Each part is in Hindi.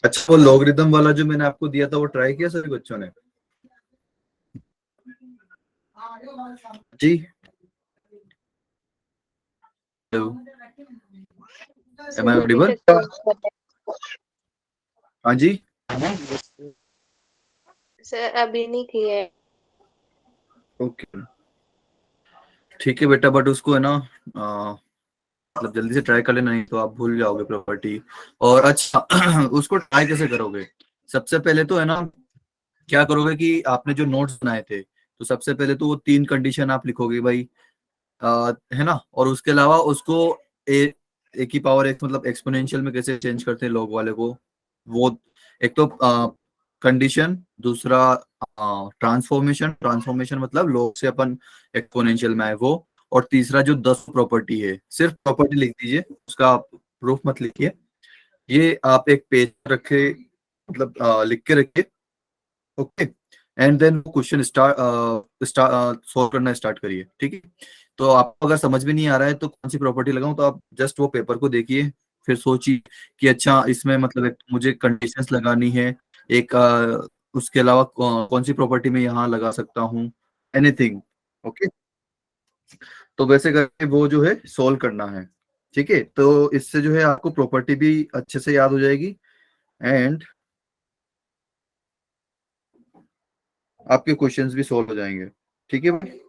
अच्छा, वो लॉगरिदम वाला जो मैंने आपको दिया था वो ट्राई किया सभी बच्चों ने? जी, एम आई अभी ऑडिबल? तक हाँ जी, सर अभी नहीं किया है। ओके ठीक है बेटा, बट उसको है ना मतलब जल्दी से ट्राई कर लेना, नहीं तो आप भूल जाओगे प्रॉपर्टी। और अच्छा उसको ट्राई कैसे करोगे? सबसे पहले तो है ना, क्या करोगे कि आपने जो नोट्स बनाए थे, तो सबसे पहले तो वो 3 कंडीशन आप लिखोगे भाई, है ना। और उसके अलावा उसको ए की पावर एक्स मतलब एक्सपोनेंशियल में कैसे चेंज करते हैं लोग वाले को, वो एक तो कंडीशन, दूसरा ट्रांसफॉर्मेशन, ट्रांसफॉर्मेशन मतलब लोग से अपन एक्सपोनेंशियल में आए वो, और तीसरा जो 10 प्रॉपर्टी है, सिर्फ प्रॉपर्टी लिख दीजिए, उसका आप प्रूफ मत लिखिए। ये आप एक पेज रखे, मतलब लिख के रखिए, okay. And then question start solve करना स्टार्ट करिए, ठीक है। तो आपको अगर समझ में नहीं आ रहा है तो कौन सी प्रॉपर्टी लगाऊं, तो आप जस्ट वो पेपर को देखिए, फिर सोचिए कि अच्छा इसमें मतलब एक मुझे कंडीशंस लगानी है, एक उसके अलावा कौन सी प्रॉपर्टी में यहाँ लगा सकता हूँ, एनीथिंग, ओके। तो वैसे करके वो जो है सोल्व करना है, ठीक है। तो इससे जो है आपको प्रॉपर्टी भी अच्छे से याद हो जाएगी, एंड आपके क्वेश्चंस भी सोल्व हो जाएंगे, ठीक है भाई।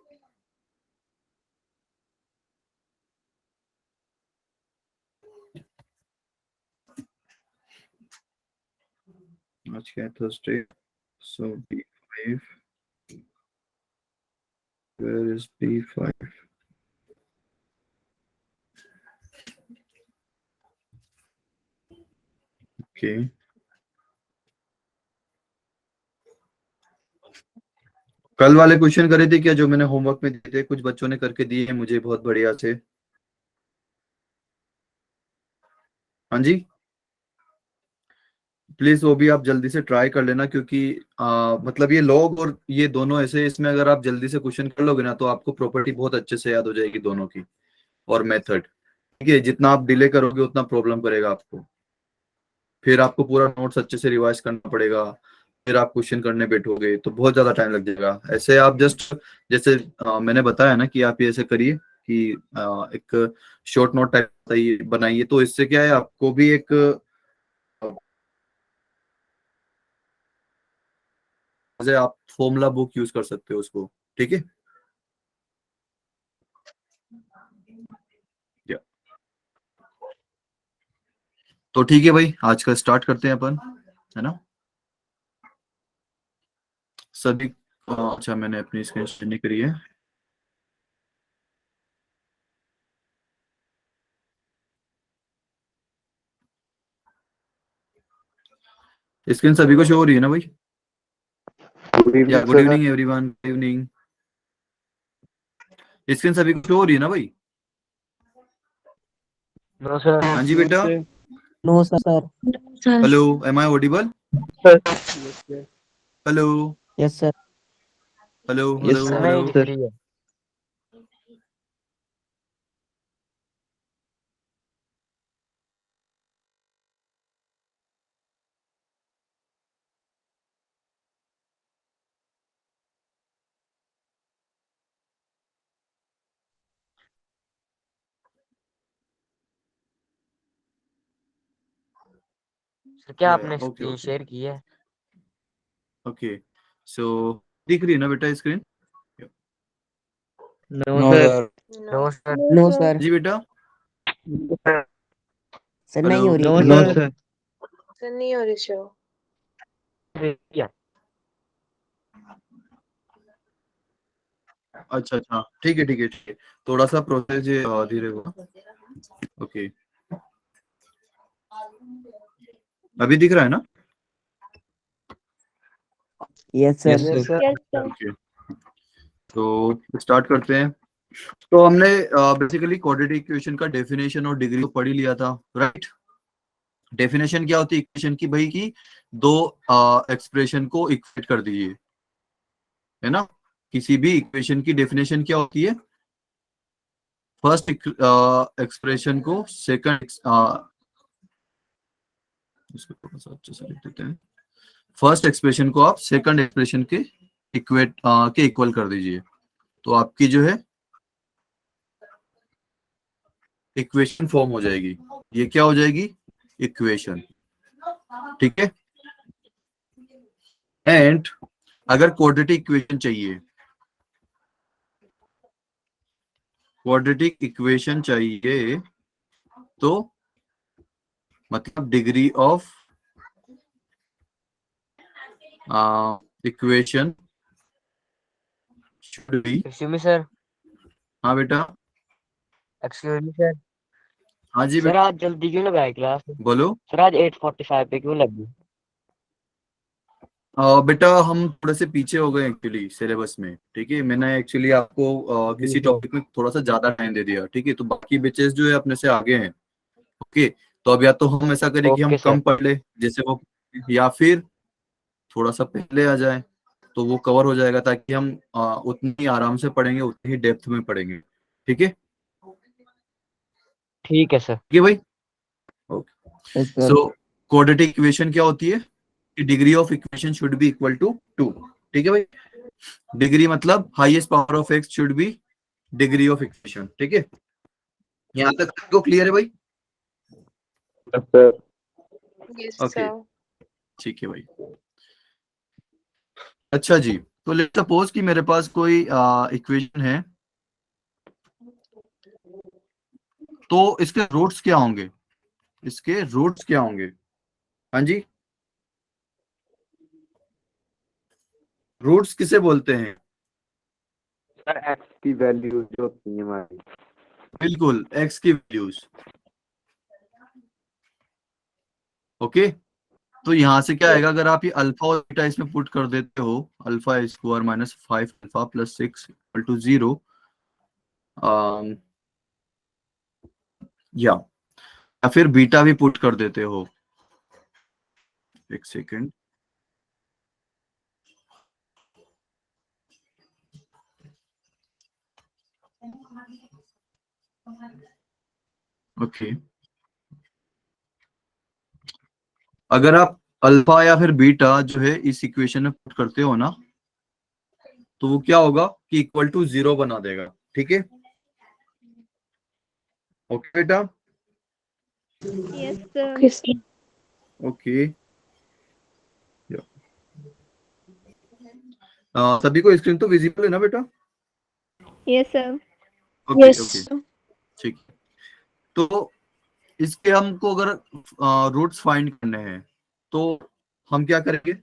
आज क्या है, Thursday, so B5, where is B5? Okay. कल वाले क्वेश्चन करे थे क्या जो मैंने होमवर्क में दिए थे? कुछ बच्चों ने करके दिए हैं मुझे बहुत बढ़िया से। हाँ जी, प्लीज वो भी आप जल्दी से ट्राई कर लेना, क्योंकि मतलब ये लॉग और ये दोनों ऐसे, इसमें अगर आप जल्दी से क्वेश्चन कर लोगे ना तो आपको प्रॉपर्टी बहुत अच्छे से याद हो जाएगी दोनों की, और मेथड, ठीक है। जितना आप डिले करोगे उतना प्रॉब्लम करेगा आपको, फिर आपको पूरा नोट्स अच्छे से रिवाइज करना पड़ेगा, फिर आप क्वेश्चन करने बैठोगे तो बहुत ज्यादा टाइम लग जाएगा। ऐसे आप जस्ट जैसे मैंने बताया ना कि आप ये ऐसे करिए कि एक शॉर्ट नोट टाइप बनाइए, तो इससे क्या है आपको भी एक जैसे आप फॉर्मूला बुक यूज कर सकते हो उसको, ठीक है। या, तो ठीक है भाई, आज का स्टार्ट करते हैं अपन, है ना। सभी अच्छा, मैंने अपनी स्क्रीन शेयर नहीं करी है। स्क्रीन सभी को शो हो रही है ना भाई? गुड या evening good sir. Evening everyone, good evening. Screen सभी को शो हो रही है ना भाई? No sir. हाँ जी बेटा, no sir. Hello, am I audible? Sir hello, yes sir. Hello, yes hello, sir. Hello. नहीं दिख रही है। सर क्या या आपने ओके स्क्रीन ओके शेयर की है? ओके। सो दिख रही है ना बेटा screen? No no sir. Sir. No sir. No sir. जी बेटा, सर हेलो, नहीं हो रही नो थी। No sir. सर नहीं हो रही शो। क्या? अच्छा अच्छा, ठीक है ठीक है ठीक है, थोड़ा सा प्रोसेस धीरे होगा, ओके। अभी दिख रहा है ना? Yes yes sir. Sir. Yes sir. Okay, तो स्टार्ट करते हैं। तो हमने बेसिकली क्वाड्रेटिक इक्वेशन का डेफिनेशन और डिग्री तो पढ़ ही लिया था, राइट। डेफिनेशन क्या होती है इक्वेशन की भाई, की दो एक्सप्रेशन को इक्वेट कर दीजिए, है ना। किसी भी इक्वेशन की डेफिनेशन क्या होती है? फर्स्ट एक्सप्रेशन को सेकंड इसको थोड़ा सा अच्छे से लिख देते हैं। फर्स्ट एक्सप्रेशन को आप सेकंड एक्सप्रेशन के इक्वल कर दीजिए, तो आपकी जो है इक्वेशन फॉर्म हो जाएगी। ये क्या हो जाएगी? इक्वेशन। ठीक है। एंड अगर क्वाड्रेटिक इक्वेशन चाहिए, क्वाड्रेटिक इक्वेशन चाहिए तो मतलब degree of equation should B. Excuse me sir. हाँ बेटा। Excuse me sir. हाँ जी सर बेटा, आज जल्दी क्यों लगाई क्लास? बोलो। सर आज 8:45 पे क्यों लगी? बेटा हम थोड़े से पीछे हो गए एक्चुअली सिलेबस में। ठीक है, मैंने एक्चुअली आपको किसी टॉपिक में थोड़ा सा ज्यादा टाइम दे दिया। ठीक है, तो बाकी बेचेस जो है अपने से आगे हैं। ओके, तो अब या तो हम ऐसा करें कि हम ओके सर। कम पढ़ ले जैसे वो, या फिर थोड़ा सा पहले आ जाए तो वो कवर हो जाएगा, ताकि हम उतनी आराम से पढ़ेंगे, उतनी ही डेप्थ में पढ़ेंगे। ठीक है। ठीक है सर। ठीक है भाई। Okay, Yes, sir. So quadratic equation क्या होती है कि degree of equation should be equal to 2। ठीक है भाई। डिग्री मतलब highest power of x should be degree of equation. ठीक है, यहाँ तक सबको क्लियर है भाई? Yes, sir. Yes, okay, sir. ठीक है भाई। अच्छा जी, तो लेट्स सपोज कि मेरे पास कोई इक्वेशन है, तो इसके रूट्स क्या होंगे? इसके रूट्स क्या होंगे? हाँ जी, रूट्स किसे बोलते हैं? सर एक्स की वैल्यू जो होती है हमारी। बिल्कुल, एक्स की वैल्यूज। ओके, तो यहां से क्या आएगा? अगर आप ये अल्फा और बीटा इसमें पुट कर देते हो, alpha square minus 5 alpha plus 6 equal to 0, या फिर बीटा भी पुट कर देते हो। एक सेकेंड, ओके, अगर आप अल्फा या फिर बीटा जो है इस इक्वेशन में पुट करते हो ना, तो वो क्या होगा कि इक्वल टू 0 बना देगा। ठीक है, ओके बेटा। Yes, sir. Okay, sir. Okay, सभी को स्क्रीन तो विजिबल है ना बेटा? Yes, sir. Okay Yes. Okay, ठीक। तो इसके हमको अगर रूट्स फाइंड करने हैं तो हम क्या करेंगे?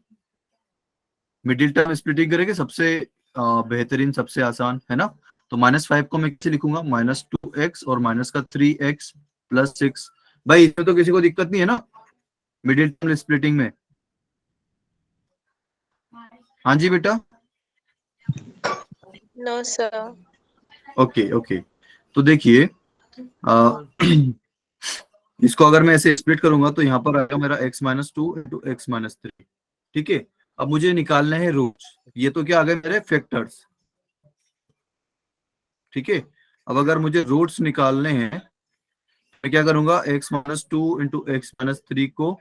मिडिल टर्म स्प्लिटिंग करेंगे, सबसे बेहतरीन, सबसे आसान है ना। तो -5 को मैं कैसे लिखूंगा? -2x और माइनस का 3x प्लस 6। भाई इसमें तो किसी को दिक्कत नहीं है ना मिडिल टर्म स्प्लिटिंग में? हाँ जी बेटा। No, sir. ओके ओके, तो देखिए इसको अगर मैं ऐसे स्प्लिट करूंगा तो यहाँ पर आएगा मेरा x-2 इंटू x-3। ठीक है, अब मुझे निकालने हैं रूट्स। ये तो क्या आ गए मेरे फैक्टर्स। ठीक है, अब अगर मुझे रूट्स निकालने हैं, मैं क्या करूंगा? x-2 इंटू x-3 को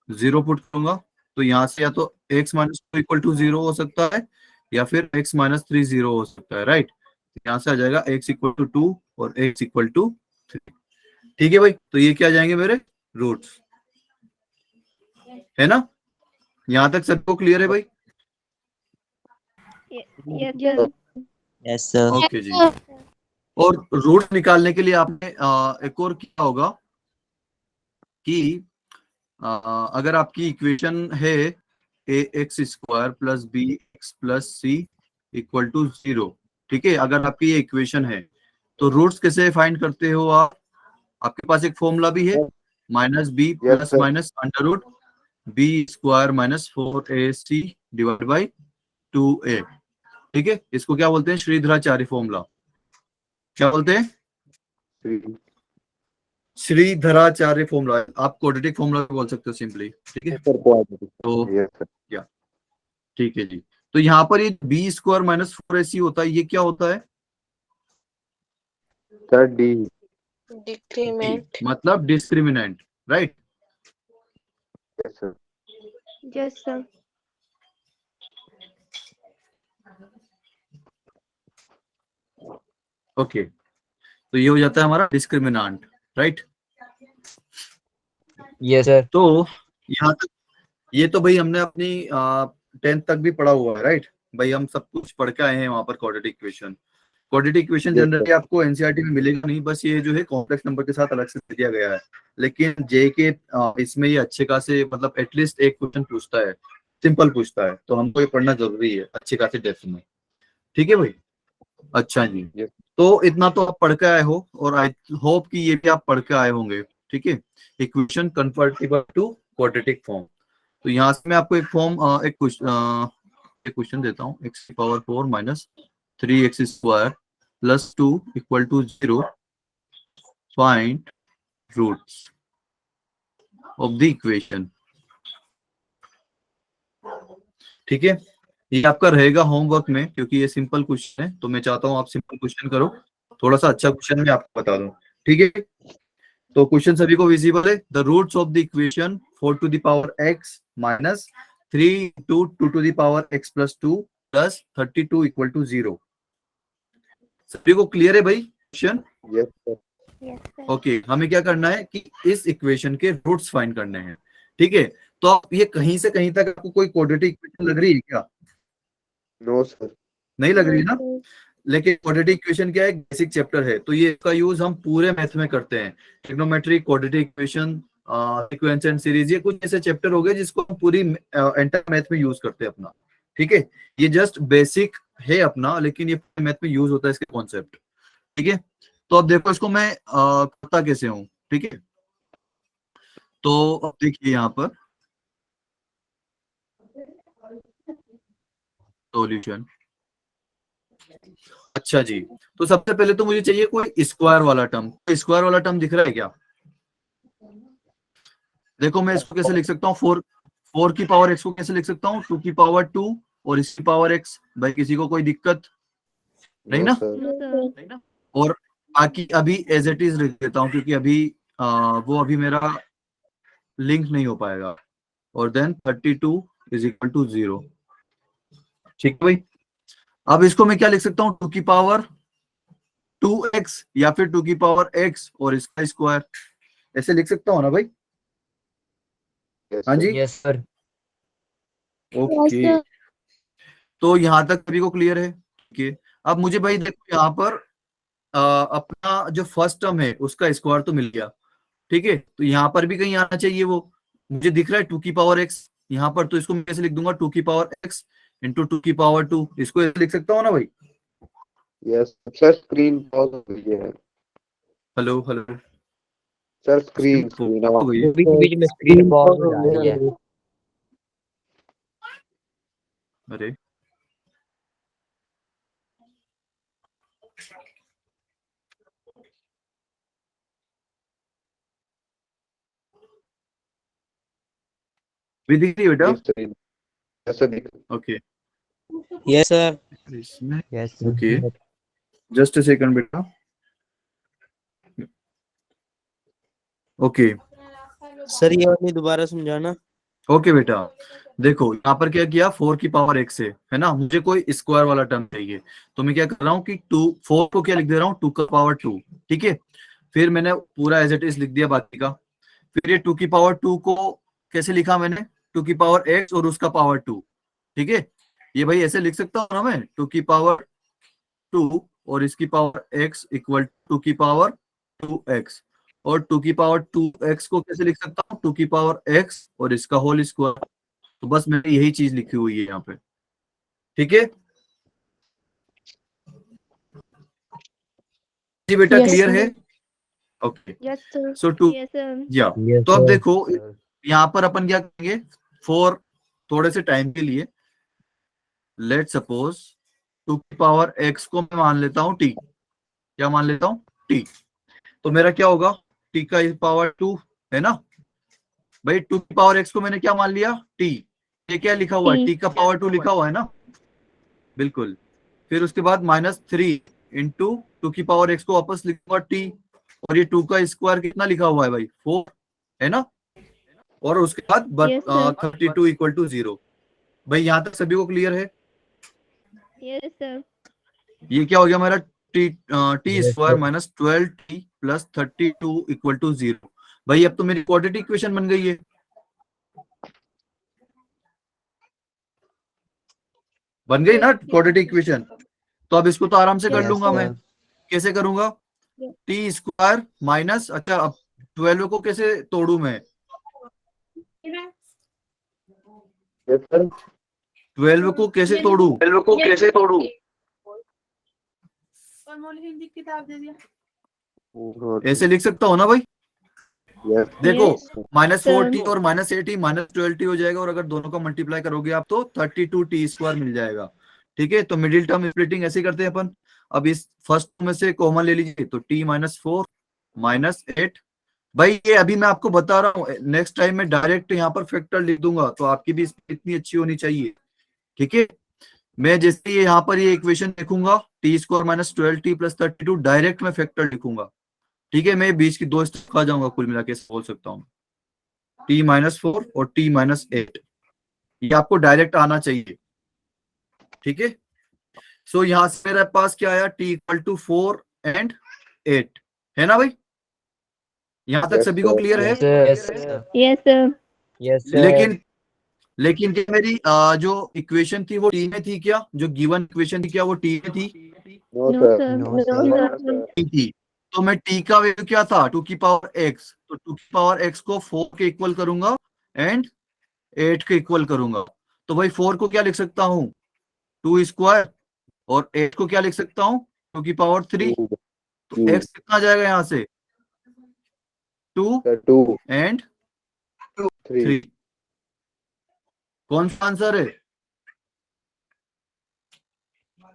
0 पुट करूंगा, तो यहाँ से या तो x-2 इक्वल टू 0 हो सकता है, या फिर x-3 0 हो सकता है। राइट, यहाँ से आ जाएगा x इक्वल टू 2 और x इक्वल टू 3। ठीक है भाई, तो ये क्या जाएंगे मेरे रूट्स, है ना? यहाँ तक सबको क्लियर है भाई? Yes, sir. Yes, sir. Okay जी। और रूट निकालने के लिए आपने एक और किया होगा कि अगर आपकी इक्वेशन है ax² plus bx plus c equal to 0, ठीक है, अगर आपकी ये इक्वेशन है तो रूट्स कैसे फाइंड करते हो आप? आपके पास एक फॉर्मूला भी है, -b plus sir. Minus under root b² minus 4ac divide by 2a। ठीक है, इसको क्या बोलते हैं? श्रीधराचार्य फॉर्मूला। क्या बोलते हैं? श्रीधराचार्य फॉर्मूला। आप क्वाड्रेटिक फॉर्मूला बोल सकते हो सिंपली। ठीक है, तो Yes, sir. या ठीक है जी। तो यहाँ पर ये b² माइनस 4ac होता है, ये क्या होता है? Sir, D. Decrement. मतलब discriminant. Right, Yes, sir. Yes, sir. Okay, तो ये हो जाता है हमारा डिस्क्रिमिनांट, राइट। Yes, sir. तो यहाँ तक ये तो भाई हमने अपनी 10th तक भी पढ़ा हुआ है, राइट भाई, हम सब कुछ पढ़ के आए हैं वहां पर। Quadratic equation, quadratic equation Yes, generally आपको एनसीईआरटी में मिलेगा नहीं, बस ये जो है कॉम्प्लेक्स नंबर के साथ अलग से दे दिया गया है। लेकिन जे के इसमें ये अच्छे खासे मतलब एटलीस्ट एक क्वेश्चन पूछता है, सिंपल पूछता है, तो हमको ये पढ़ना जरूरी है अच्छे खासे डेप्थ में। ठीक है भाई, अच्छा जी। Yes. तो इतना तो आप पढ़ के आए हो और आई होप कि ये भी आप पढ़ के आए होंगे। ठीक है, equation convertible to quadratic form. तो यहाँ से मैं आपको एक फॉर्म एक क्वेश्चन देता हूँ। एक्स की power 4 minus 3x square plus 2 equal to 0, find roots of the equation. ठीक है, ये आपका रहेगा होमवर्क में, क्योंकि ये सिंपल क्वेश्चन है, तो मैं चाहता हूँ आप सिंपल क्वेश्चन करो, थोड़ा सा अच्छा क्वेश्चन मैं आपको बता दूं। ठीक है, तो क्वेश्चन सभी को विजिबल है। The roots of the equation 4 to the power x minus 3 to 2 to the power x plus 2 plus 32 equal to 0। सभी को क्लियर है भाई question? Yes, sir. Yes, sir. ओके, हमें क्या करना है कि इस इक्वेशन के रूट्स फाइंड करने हैं। ठीक है, तो आप ये कहीं से कहीं तक आपको कोई क्वाड्रेटिक इक्वेशन लग रही है क्या? No, sir. नहीं लग रही ना? Yes, लेकिन क्वाड्रेटिक इक्वेशन क्या है, बेसिक चैप्टर है, तो ये इसका यूज हम पूरे मैथ में करते हैं। Trigonometry, quadratic equation, sequence and series, ये कुछ ऐसे चैप्टर हो गए जिसको हम पूरी एंटायर मैथ में यूज करते हैं अपना। ठीक है, ये जस्ट बेसिक है अपना, लेकिन ये मैथ में यूज होता है इसके कॉन्सेप्ट। ठीक है, तो अब देखो इसको मैं करता कैसे हूँ। ठीक है, तो अब देखिए यहाँ पर सॉल्यूशन। अच्छा जी, तो सबसे पहले तो मुझे चाहिए कोई स्क्वायर वाला टर्म। कोई स्क्वायर वाला टर्म दिख रहा है क्या? देखो मैं इसको कैसे लिख सकता हूँ, 4 की पावर x को कैसे लिख सकता हूँ, 2 की पावर 2 और इसकी पावर x। भाई किसी को कोई दिक्कत नहीं No, ना? sir. no, sir. नहीं ना? और बाकी अभी एज इट इज लिख देता हूँ, क्योंकि अभी वो अभी मेरा लिंक नहीं हो पाएगा। और देन 32 इज इक्वल टू 0। ठीक है भाई, अब इसको मैं क्या लिख सकता हूँ, 2 की पावर 2x या फिर 2 की पावर x और इसका स्क्वायर, ऐसे लिख सकता हूँ ना भाई? Yes, हाँ sir. जी, Yes, sir. ओके। sir. तो यहाँ तक सभी को क्लियर है? ओके, अब मुझे भाई देखो यहाँ पर अपना जो फर्स्ट टर्म है उसका स्क्वायर तो मिल गया। ठीक है, तो यहाँ पर भी कहीं आना चाहिए, वो मुझे दिख रहा है 2 की पावर x यहाँ पर, तो इसको मैं कैसे लिख दूंगा, 2 की पावर x इंटू 2 की पावर 2। इसको ऐसे लिख सकता हूँ ना भाई? Yes, sir. Screen pause हो गई है. हेलो हेलो, Sir, screen हो गई है? बीच में स्क्रीन पॉज हो जा रही है। अरे भी दिख रही है बेटा? Yes, sir. Yes, sir. Okay, Yes, sir. इसमें Yes, okay, just a second बेटा। ओके सर ये वाली दोबारा समझाना। ओके बेटा, देखो यहाँ पर क्या किया, 4 की पावर x है ना, मुझे कोई स्क्वायर वाला टर्म चाहिए, तो मैं क्या कर रहा हूँ कि 4 को क्या लिख दे रहा हूँ, 2 का पावर 2। ठीक है, फिर मैंने पूरा एज इट इज लिख दिया बाकी का। फिर ये 2 की पावर 2 को कैसे लिखा मैंने, 2 की पावर x और उसका पावर 2। ठीक है, ये भाई ऐसे लिख सकता हूँ ना मैं, 2 की पावर 2 और इसकी पावर x इक्वल 2 की पावर 2x, और 2 की पावर 2x को कैसे लिख सकता हूँ, 2 की पावर x और इसका होल स्क्वायर। तो बस मैंने यही चीज लिखी हुई है यहाँ पे। ठीक है जी बेटा, Yes, क्लियर sir. है? Okay, Yes, sir. सो 2 Yes, sir. या Yes, तो अब sir. देखो यहाँ पर अपन क्या करेंगे, 4 थोड़े से टाइम के लिए, लेट सपोज 2 की पावर x को मैं मान लेता हूँ t। क्या मान लेता हूँ, t। तो मेरा क्या होगा, t का पावर 2 है ना भाई, 2 की पावर x को मैंने क्या मान लिया, t। ये क्या लिखा हुआ है, T. t का पावर 2 लिखा हुआ है ना, बिल्कुल। फिर उसके बाद -3 इंटू 2 की पावर x को वापस लिखूंगा t, और ये 2 का स्क्वायर कितना लिखा हुआ है भाई, 4 है ना। और उसके बाद Yes, sir. 32 equal to 0। भाई यहाँ तक सभी को क्लियर है? Yes, sir. ये क्या हो गया हमारा t Yes, square sir. Minus 12t plus 32 equal to 0। भाई अब तो मेरी क्वाड्रेटिक इक्वेशन बन गई है। बन गई ना क्वाड्रेटिक इक्वेशन? तो अब इसको तो आराम से कर Yes, लूंगा sir. मैं। कैसे करूंगा? Yes. टी स्क्वायर माइनस, अच्छा अब 12 को कैसे तोड़ू मैं? Yes, sir. 12 को कैसे तोड़ू? ऐसे लिख सकता हूँ ना भाई? Yes. देखो Yes, माइनस sir. 4t और माइनस 8t माइनस 12t हो जाएगा, और अगर दोनों का मल्टीप्लाई करोगे आप तो 32t स्क्वायर मिल जाएगा। ठीक है, तो मिडिल टर्म स्प्लिटिंग ऐसे करते हैं अपन। अब इस फर्स्ट में से कॉमन ले लीजिए, तो t माइनस 4 माइनस 8। भाई ये अभी मैं आपको बता रहा हूँ, नेक्स्ट टाइम में डायरेक्ट यहाँ पर फैक्टर लिख दूंगा, तो आपकी भी इतनी अच्छी होनी चाहिए। ठीक है, मैं जैसे ये यहाँ पर ये इक्वेशन लिखूंगा T square minus 12t plus 32, direct मैं फैक्टर लिखूंगा। ठीक है, मैं बीच की दो स्टेप खा जाऊंगा, कुल मिला के बोल सकता हूँ t माइनस 4 और t माइनस 8, ये आपको डायरेक्ट आना चाहिए। ठीक है, सो यहां से मेरे पास क्या आया, t इक्वल टू 4 एंड 8 है ना भाई? यहां तक Yes, सभी को sir. क्लियर है? Yes, sir. Yes, sir. Yes, sir. लेकिन क्या मेरी जो इक्वेशन थी वो टी में थी क्या? जो गिवन इक्वेशन थी क्या वो टी में थी? No, No, sir. sir. No, No, sir. sir. नहीं थी। तो मैं टी का वैल्यू क्या था? 2 की पावर x, तो 2 की पावर x को 4 के इक्वल करूंगा एंड 8 के इक्वल करूंगा। तो भाई 4 को क्या लिख सकता हूँ? 2 स्क्वायर, और 8 को क्या लिख सकता हूँ? 2 की पावर 3। Two. तो Two. x कितना जाएगा यहाँ से? 2 Sir, 2, एंड 3. 3। कौन सा आंसर है?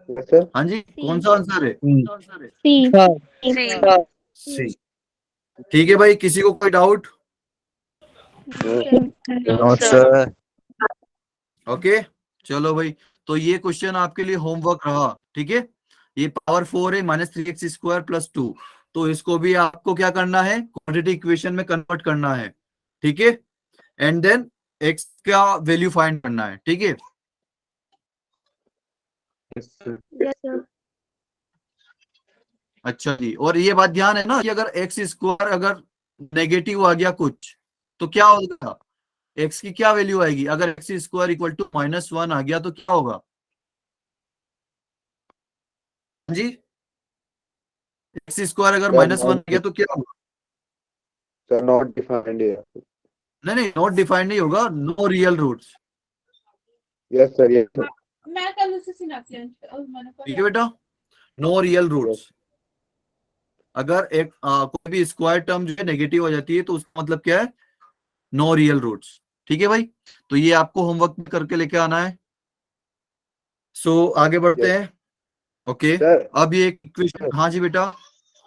Yes, sir. हाँ जी, कौन सा आंसर है? C. सी। ठीक है भाई, किसी को कोई डाउट? No, sir. ओके, चलो भाई, तो ये क्वेश्चन आपके लिए होमवर्क रहा। ठीक है, ये पावर 4 है माइनस 3x स्क्वायर प्लस 2, तो इसको भी आपको क्या करना है? क्वाड्रेटिक इक्वेशन में कन्वर्ट करना है। ठीक है, एंड देन x का वैल्यू फाइंड करना है। ठीक है, Yes, sir. Yes, sir. अच्छा जी, और ये बात ध्यान है ना कि अगर x स्क्वायर अगर नेगेटिव आ गया कुछ, तो क्या होगा? x की क्या वैल्यू आएगी? अगर x स्क्वायर इक्वल टू -1 आ गया तो क्या होगा जी? x स्क्वायर अगर Sir, -1 आ गया तो क्या होगा? Sir, not defined here. नहीं नहीं, नॉट डिफाइंड नहीं होगा, no real roots. Yes, sir. Yes, sir. ठीक है बेटा, नो रियल रूट्स। अगर एक कोई भी स्क्वायर टर्म जो है नेगेटिव हो जाती है तो उसका मतलब क्या है? No real roots. ठीक है भाई, तो ये आपको होमवर्क में करके लेके आना है। सो आगे बढ़ते Yes. हैं। ओके, Sir, अब ये इक्वेशन, हाँ जी बेटा,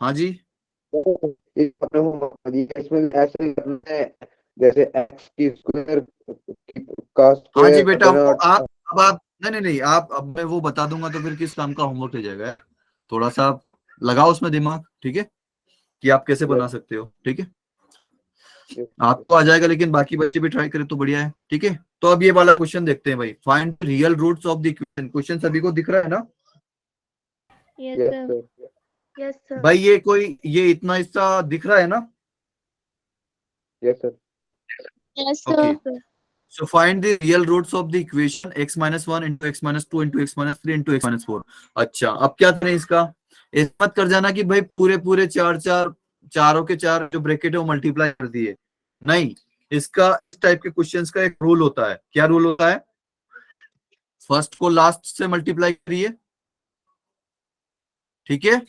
हाँ जी, इस अपने को इसमें ऐसे करना है जैसे x की स्क्वायर का हाँ स्क्वायर जी बेटा, देना। आप अब आप नहीं, आप अब मैं वो बता दूंगा तो फिर किस काम का होमवर्क हो जाएगा यार? थोड़ा सा आप लगाओ उसमें दिमाग। ठीक है, कि आप कैसे बना सकते हो। ठीक है, Yes. आपको आ जाएगा, लेकिन बाकी बच्चे भी ट्राई करें तो बढ़िया है। ठीक है, तो अब ये वाला क्वेश्चन देखते हैं भाई, find real roots of the equation. Question सभी को दिख रहा है ना Yes, Yes, sir. sir. Yes, sir. भाई? ये इतना हिस्सा दिख रहा है ना? Yes, sir. Yes, Okay. sir. So find the real roots of the equation x minus 1 into x minus 2 into x minus 3 into x minus 4। अच्छा, अब क्या करें इसका? इस मत कर जाना कि भाई पूरे चारों के चार जो ब्रैकेट है वो मल्टीप्लाई कर दिए। नहीं, इसका इस टाइप के क्वेश्चंस का एक रूल होता है। क्या रूल होता है? फर्स्ट को लास्ट से मल्टीप्लाई करिए। ठीक है,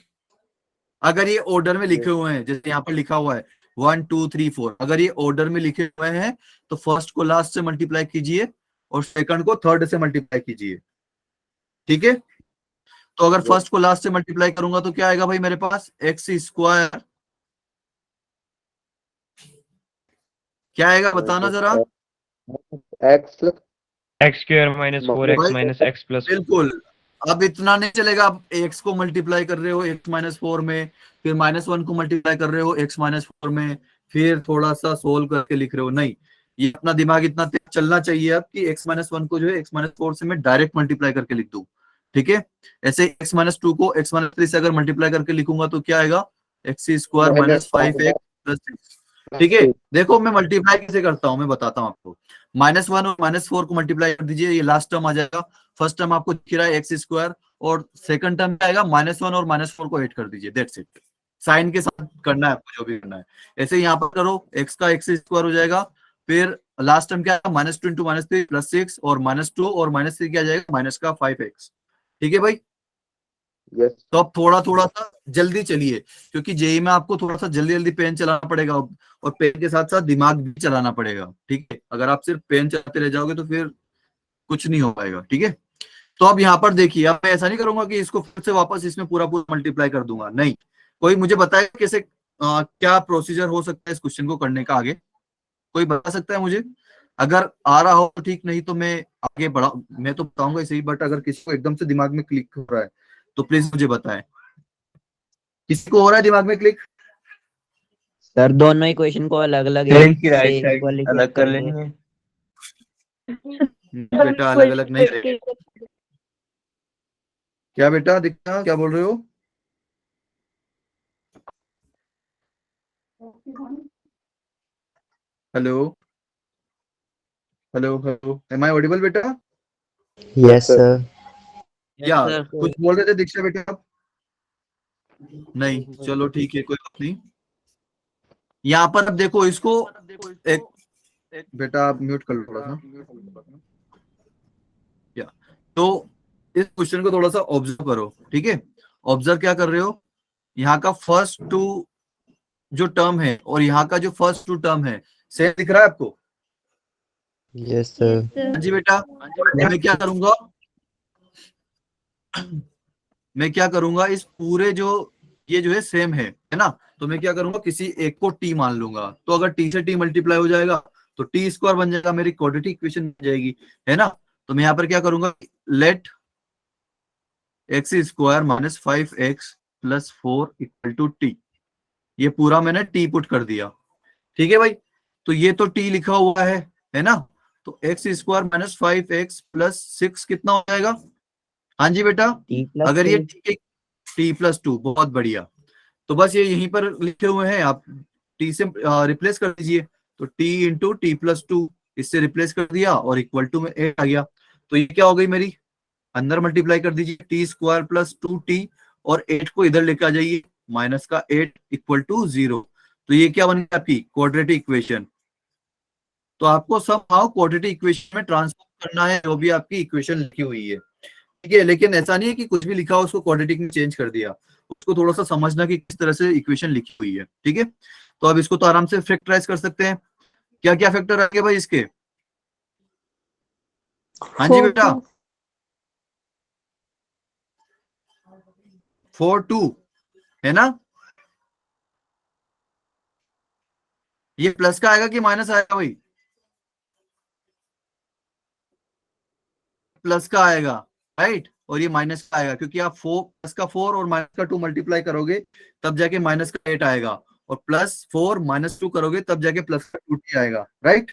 अगर ये ऑर्डर में लिखे हुए हैं, जैसे यहाँ पर लिखा हुआ है 1 2 3 4, अगर ये ऑर्डर में लिखे हुए हैं तो फर्स्ट को लास्ट से मल्टीप्लाई कीजिए और सेकंड को थर्ड से मल्टीप्लाई कीजिए। ठीक है, तो अगर फर्स्ट को लास्ट से मल्टीप्लाई करूंगा तो क्या आएगा भाई मेरे पास? एक्स स्क्वायर, क्या आएगा बताना जरा? x x square minus 4x भाई माइनस एक्स प्लस। बिल्कुल, अब इतना नहीं चलेगा। अब एक्स को मल्टीप्लाई कर रहे हो x माइनस 4 में, फिर -1 को मल्टीप्लाई कर रहे हो x माइनस 4 में, फिर थोड़ा सा सोल्व करके लिख रहे हो। नहीं, ये अपना दिमाग इतना तेज चलना चाहिए अब कि x-1 को जो है x-4 से मैं डायरेक्ट मल्टीप्लाई करके लिख दूं। ठीक है, ऐसे x-2 को x-3 से अगर मल्टीप्लाई करके लिखूंगा तो क्या आएगा, x² माइनस 5x प्लस 6। ठीक है, देखो मैं मल्टीप्लाई कैसे करता हूं, मैं बताता हूं आपको। -1 और -4 को मल्टीप्लाई कर दीजिए, ये लास्ट टर्म आ जाएगा। फर्स्ट टर्म आपको दिख रहा है x², और सेकंड टर्म क्या आएगा, -1 और -4 को ऐड कर दीजिए, दैट्स इट। साइन के साथ करना है आपको, जो भी करना है। ऐसे यहाँ पर करो, x का x² हो जाएगा, फिर लास्ट टर्म क्या है, -2 इंटू -3 प्लस 6, और -2 और -3 क्या आ जाएगा, माइनस का 5x। ठीक है भाई, यस तो अब थोड़ा थोड़ा सा जल्दी चलिए, क्योंकि जेई में आपको थोड़ा सा जल्दी जल्दी पेन चलाना पड़ेगा, और पेन के साथ साथ दिमाग भी चलाना पड़ेगा। ठीक है, अगर आप सिर्फ पेन चलाते रह जाओगे तो फिर कुछ नहीं हो पाएगा। ठीक है, तो अब यहाँ पर देखिए, अब मैं ऐसा नहीं करूंगा कि इसको फिर से वापस इसमें पूरा पूरा मल्टीप्लाई कर दूंगा, नहीं। कोई मुझे बताए कैसे, क्या प्रोसीजर हो सकता है इस क्वेश्चन को करने का आगे, कोई बता सकता है मुझे? अगर आ रहा हो तो ठीक, नहीं तो मैं आगे बढ़ा, मैं तो बताऊंगा इसे ही, बट अगर किसी को एकदम से दिमाग में क्लिक हो रहा है तो प्लीज मुझे बताएं। किसी को हो रहा है दिमाग में क्लिक? सर दोनों इक्वेशन को अलग अलग एक की राइट साइड अलग कर लेंगे। बेटा अलग अलग नहीं करेंगे। क्या बेटा दिखता, क्या बोल रहे हो? Hello hello hello, am I audible बेटा? Yes sir. क्या sir. कुछ बोल रहे थे दीक्षा बेटा आप? नहीं, चलो ठीक है, कोई बात नहीं। यहाँ पर अब देखो इसको, एक बेटा आप म्यूट कर लो थोड़ा सा। या तो इस क्वेश्चन को थोड़ा सा ऑब्जर्व करो। ठीक है, ऑब्जर्व क्या कर रहे हो, यहाँ का फर्स्ट टू जो टर्म है और यहाँ का जो फर्स्ट टू टर्म है, सेम दिख रहा है आपको? Yes sir. हाँ जी बेटा, मैं क्या करूंगा, मैं क्या करूंगा, इस पूरे जो ये जो है सेम है ना, तो मैं क्या करूंगा, किसी एक को टी मान लूंगा। तो अगर टी से टी मल्टीप्लाई हो जाएगा तो t² बन जाएगा, मेरी क्वाड्रेटिक इक्वेशन बन जाएगी, है ना। तो मैं यहाँ पर क्या करूंगा, let x² minus 5x plus 4 equal to t. ये पूरा मैंने टी पुट कर दिया। ठीक है भाई, तो ये तो टी लिखा हुआ है ना। तो x² माइनस 5x प्लस 6 कितना हो जाएगा? हाँ जी बेटा, अगर ये t+2, बहुत बढ़िया। तो बस ये यहीं पर लिखे हुए हैं, आप t से रिप्लेस कर दीजिए। तो t इंटू t+2, इससे रिप्लेस कर दिया और इक्वल टू में 8 आ गया। तो ये क्या हो गई मेरी, अंदर मल्टीप्लाई कर दीजिए, t² प्लस 2t, और 8 को इधर लेकर आ जाइए, माइनस का 8 इक्वल टू 0। तो ये क्या बन गया, आपकी क्वाड्रेटिक इक्वेशन। तो आपको सब हाउ क्वाड्रेटिक इक्वेशन में ट्रांसफॉर्म करना है जो भी आपकी इक्वेशन लिखी हुई है। ठीक है, लेकिन ऐसा नहीं है कि कुछ भी लिखा हो उसको क्वाड्रेटिक में चेंज कर दिया, उसको थोड़ा सा समझना कि किस तरह से इक्वेशन लिखी हुई है। ठीक है, तो अब इसको तो आराम से फैक्टराइज कर सकते हैं। क्या क्या फैक्टर आ गए भाई इसके? हाँ जी बेटा, 4 2 है ना। ये प्लस का आएगा कि माइनस आएगा भाई? प्लस का आएगा, राइट। और ये माइनस का आएगा, क्योंकि आप प्लस का 4 और माइनस का 2 मल्टीप्लाई करोगे तब जाके माइनस का 8 आएगा, और +4 -2 करोगे तब जाके प्लस का 2t आएगा, राइट।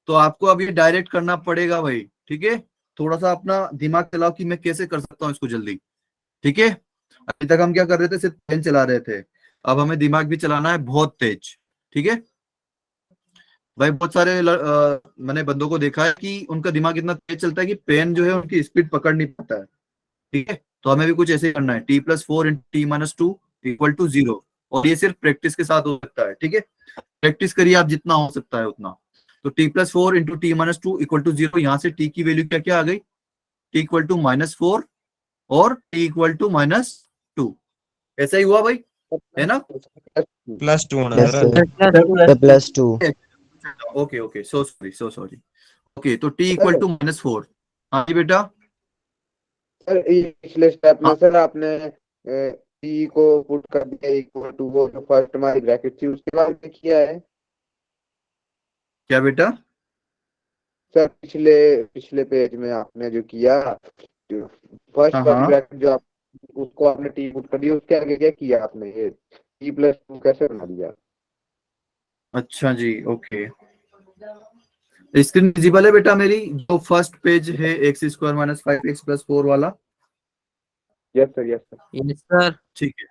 तो आपको अब ये डायरेक्ट करना पड़ेगा भाई। ठीक है, थोड़ा सा अपना दिमाग चलाओ कि मैं कैसे कर सकता हूँ इसको जल्दी। ठीक है, अभी तक हम क्या कर रहे थे, सिर्फ पेन चला रहे थे, अब हमें दिमाग भी चलाना है बहुत तेज। ठीक है भाई, बहुत सारे मैंने बंदों को देखा है कि उनका दिमाग इतना तेज चलता है कि पेन जो है उनकी स्पीड पकड़ नहीं पाता है। ठीक है, तो हमें भी कुछ ऐसे करना है, t+4 into t-2 equal to 0, और ये सिर्फ प्रैक्टिस के साथ हो सकता है। ठीक है, प्रैक्टिस करिए आप जितना हो सकता है उतना। तो t+4 into t-2 equal to 0, यहाँ से t की वैल्यू क्या क्या आ गई, t इक्वल टू -4 और t इक्वल टू -2। ऐसा ही हुआ भाई, है ना। +2 होना yes sir. Sir. +2। Okay okay, so sorry. Okay, तो t इक्वल टू -4। हाँ जी बेटा, सर ये पिछले स्टेप में हाँ। सर आपने टी को पुट कर दिया इक्वल टू वो जो फर्स्ट हमारी ब्रैकेट थी उसके बाद में किया है क्या बेटा? सर? पिछले पिछले पेज में आपने जो किया, जो फर्स्ट हाँ वाली हाँ, ब्रैकेट जो आप उसको आपने टी पुट कर दिया, उसके आगे क्या किया आपने, ये t+2 कैसे बना दिया? अच्छा जी, ओके। स्क्रीन विजिबल है बेटा मेरी? जो फर्स्ट पेज है x square minus 5x plus 4 वाला। Yes sir, yes sir. Yes sir. ठीक है,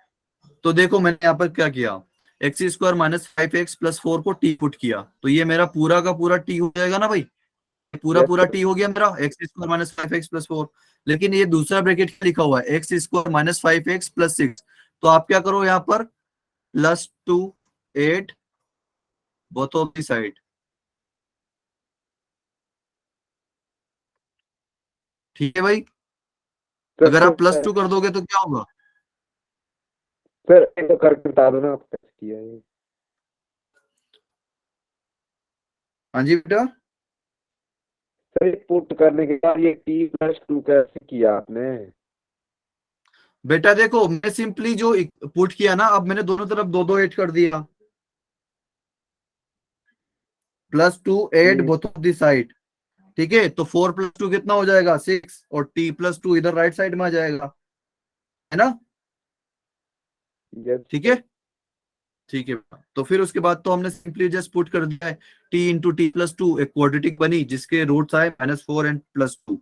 तो देखो मैंने यहाँ पर क्या किया, x square minus 5x plus 4 को टी पुट किया, तो ये मेरा पूरा का पूरा टी हो जाएगा ना भाई, पूरा Yes, पूरा sir. टी हो गया मेरा x square minus 5x plus 4। लेकिन ये दूसरा ब्रैकेट क्या लिखा हुआ है, x square minus 5x plus 6। तो आप क्या करो यहाँ पर +2 8 बोथ ऑफ द साइड। ठीक है भाई, सर अगर आप सर +2 कर दोगे तो क्या होगा? सर एक तो करके बता दो ना, आप कैसे किया है। हाँ जी बेटा। सर ये पुट करने के बाद ये t+2 कैसे किया आपने? बेटा देखो मैं सिंपली जो पुट किया ना, अब मैंने दोनों तरफ 2 2 8 कर दिया, +2 8 बोथ ऑफ द साइड। ठीक है, तो 4 + 2 कितना हो जाएगा 6, और t+2 इधर राइट साइड में आ जाएगा, है ना? यस ठीक है, ठीक है बेटा। तो फिर उसके बाद तो हमने सिंपली जस्ट पुट कर दिया है, t इंटू t+2 एक क्वाड्रेटिक बनी जिसके रूट्स आए -4 एंड +2।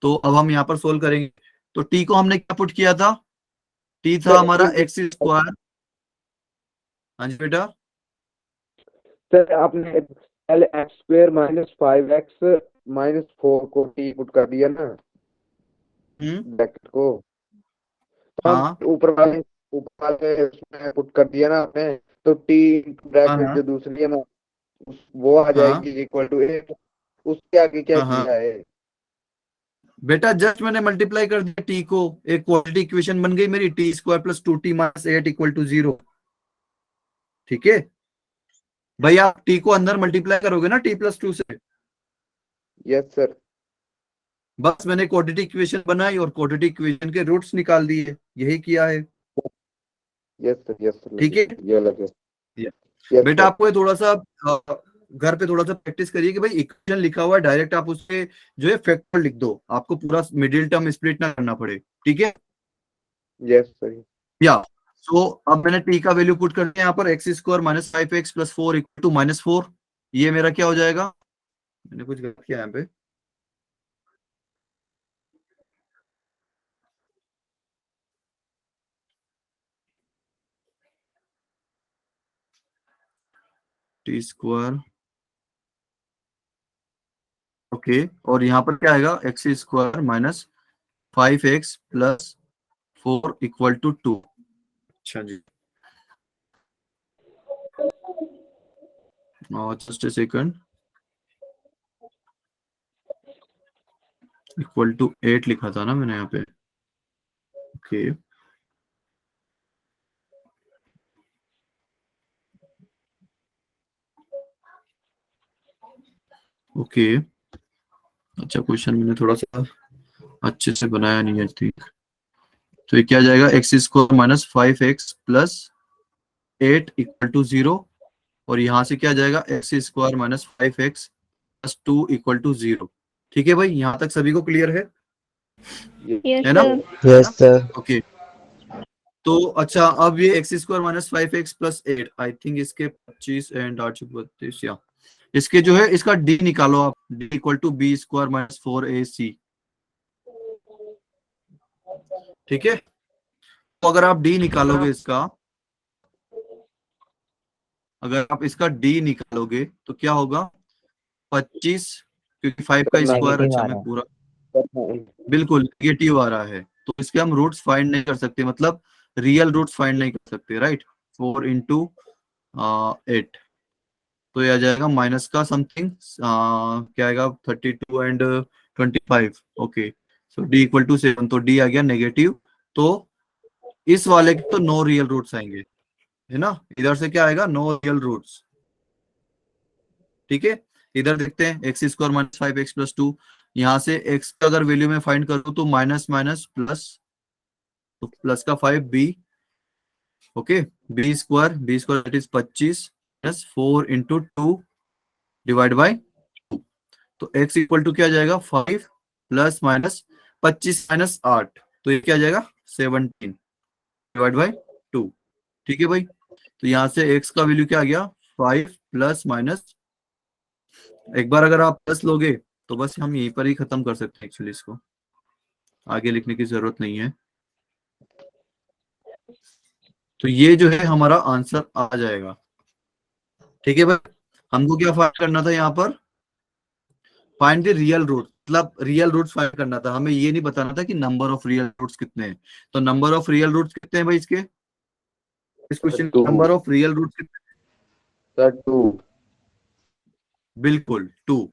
तो अब हम यहाँ पर सोल्व करेंगे। तो t को हमने क्या पुट किया था, t था सर हमारा एक्स स्क्वायर। हाँ जी बेटा। सर आपने पहले x² माइनस 5x माइनस 4 को t पुट कर दिया ना ब्रैकेट को, तो हाँ हम ऊपर वाले उसमें पुट कर दिया ना आपने, तो t ब्रैकेट हाँ जो दूसरी है ना वो आ हाँ जाएगी इक्वल टू 8। उसके आगे क्या हाँ किया है? बेटा, जस्ट मैंने मल्टीप्लाई कर दिया t को, एक क्वाड्रेटिक इक्वेशन बन गई मेरी, t² + 2t - 8 = 0। ठीक है भाई, आप t को अंदर मल्टीप्लाई करोगे ना t+2 से, यस सर। बस मैंने क्वाड्रेटिक इक्वेशन बनाई और क्वाड्रेटिक इक्वेशन के रूट्स निकाल दिए, यही किया है। यस सर, यस सर, ठीक है ये अलग है। यस बेटा, सर। आपको ये थोड़ा सा घर पे थोड़ा सा प्रैक्टिस करिए कि भाई इक्वेशन लिखा हुआ है डायरेक्ट आप उससे जो है फैक्टर लिख दो, आपको पूरा मिडिल टर्म स्प्लिट ना करना पड़े। ठीक है, यस सर। या सो अब मैंने t का वैल्यू पुट कर दिया यहाँ पर, x square minus 5x plus 4 equal to -4। ये मेरा क्या हो जाएगा, मैंने कुछ गलत किया यहाँ पे, t²। ओके, और यहाँ पर क्या आएगा, x square minus 5x plus 4 equal to 2। अच्छा जी, just a second, equal to 8 लिखा था ना मैंने यहाँ पे। ओके ओके, अच्छा क्वेश्चन मैंने थोड़ा सा अच्छे से बनाया नहीं है, ठीक। तो ये क्या जाएगा, x square minus 5x plus 8 equal to 0, और यहाँ से क्या जाएगा, x square minus 5x plus 2 equal to 0। ठीक है भाई, यहाँ तक सभी को क्लियर है Yes, ना? sir. Yes sir. ओके, तो अच्छा अब ये x square minus 5x plus 8, I think इसके 25 एंड 8 32, या इसके जो है इसका डी निकालो आप, D equal to b square minus 4ac। ठीक है, तो अगर आप डी निकालोगे इसका, अगर आप इसका डी निकालोगे तो क्या होगा, 25, क्योंकि 5 का स्क्वायर, नेगेटिव अच्छा आ मैं रहा है। पूरा बिल्कुल नेगेटिव आ रहा है, तो इसके हम रूट्स फाइंड नहीं कर सकते, मतलब रियल रूट्स फाइंड नहीं कर सकते, राइट। 4 इंटू 8, तो ये आ जाएगा माइनस का समथिंग, क्या आएगा 32 and 25। Okay, so D equal to 7, तो डी आ गया नेगेटिव। तो इस वाले के तो नो रियल रूट्स आएंगे, है ना, इधर से क्या आएगा, नो रियल रूट्स। ठीक है, इधर देखते हैं, x square minus 5x plus 2, यहाँ से x का अगर वैल्यू में फाइंड करूँ तो माइनस माइनस प्लस, तो प्लस का 5b। Okay, b square that is 25 plus 4 into 2 divide by 2, तो x इक्वल टू क्या जाएगा, 5 प्लस माइनस 25 माइनस 8, तो ये क्या जाएगा 17 डिवाइड बाई 2। ठीक है भाई, तो यहाँ से x का वैल्यू क्या आ गया, 5 प्लस माइनस एक बार अगर आप प्लस लोगे तो बस हम यहीं पर ही खत्म कर सकते हैं एक्चुअली, इसको आगे लिखने की जरूरत नहीं है। तो ये जो है हमारा आंसर आ जाएगा। ठीक है भाई, हमको क्या फाइंड करना था यहाँ पर? फाइंड द रियल रूट, मतलब रियल रूट्स फाइंड करना था, हमें ये नहीं बताना था कि नंबर ऑफ रियल रूट्स कितने हैं। तो नंबर ऑफ रियल रूट्स कितने हैं भाई इसके, इस question Two. Number of real roots कितने? सर 2। बिल्कुल 2,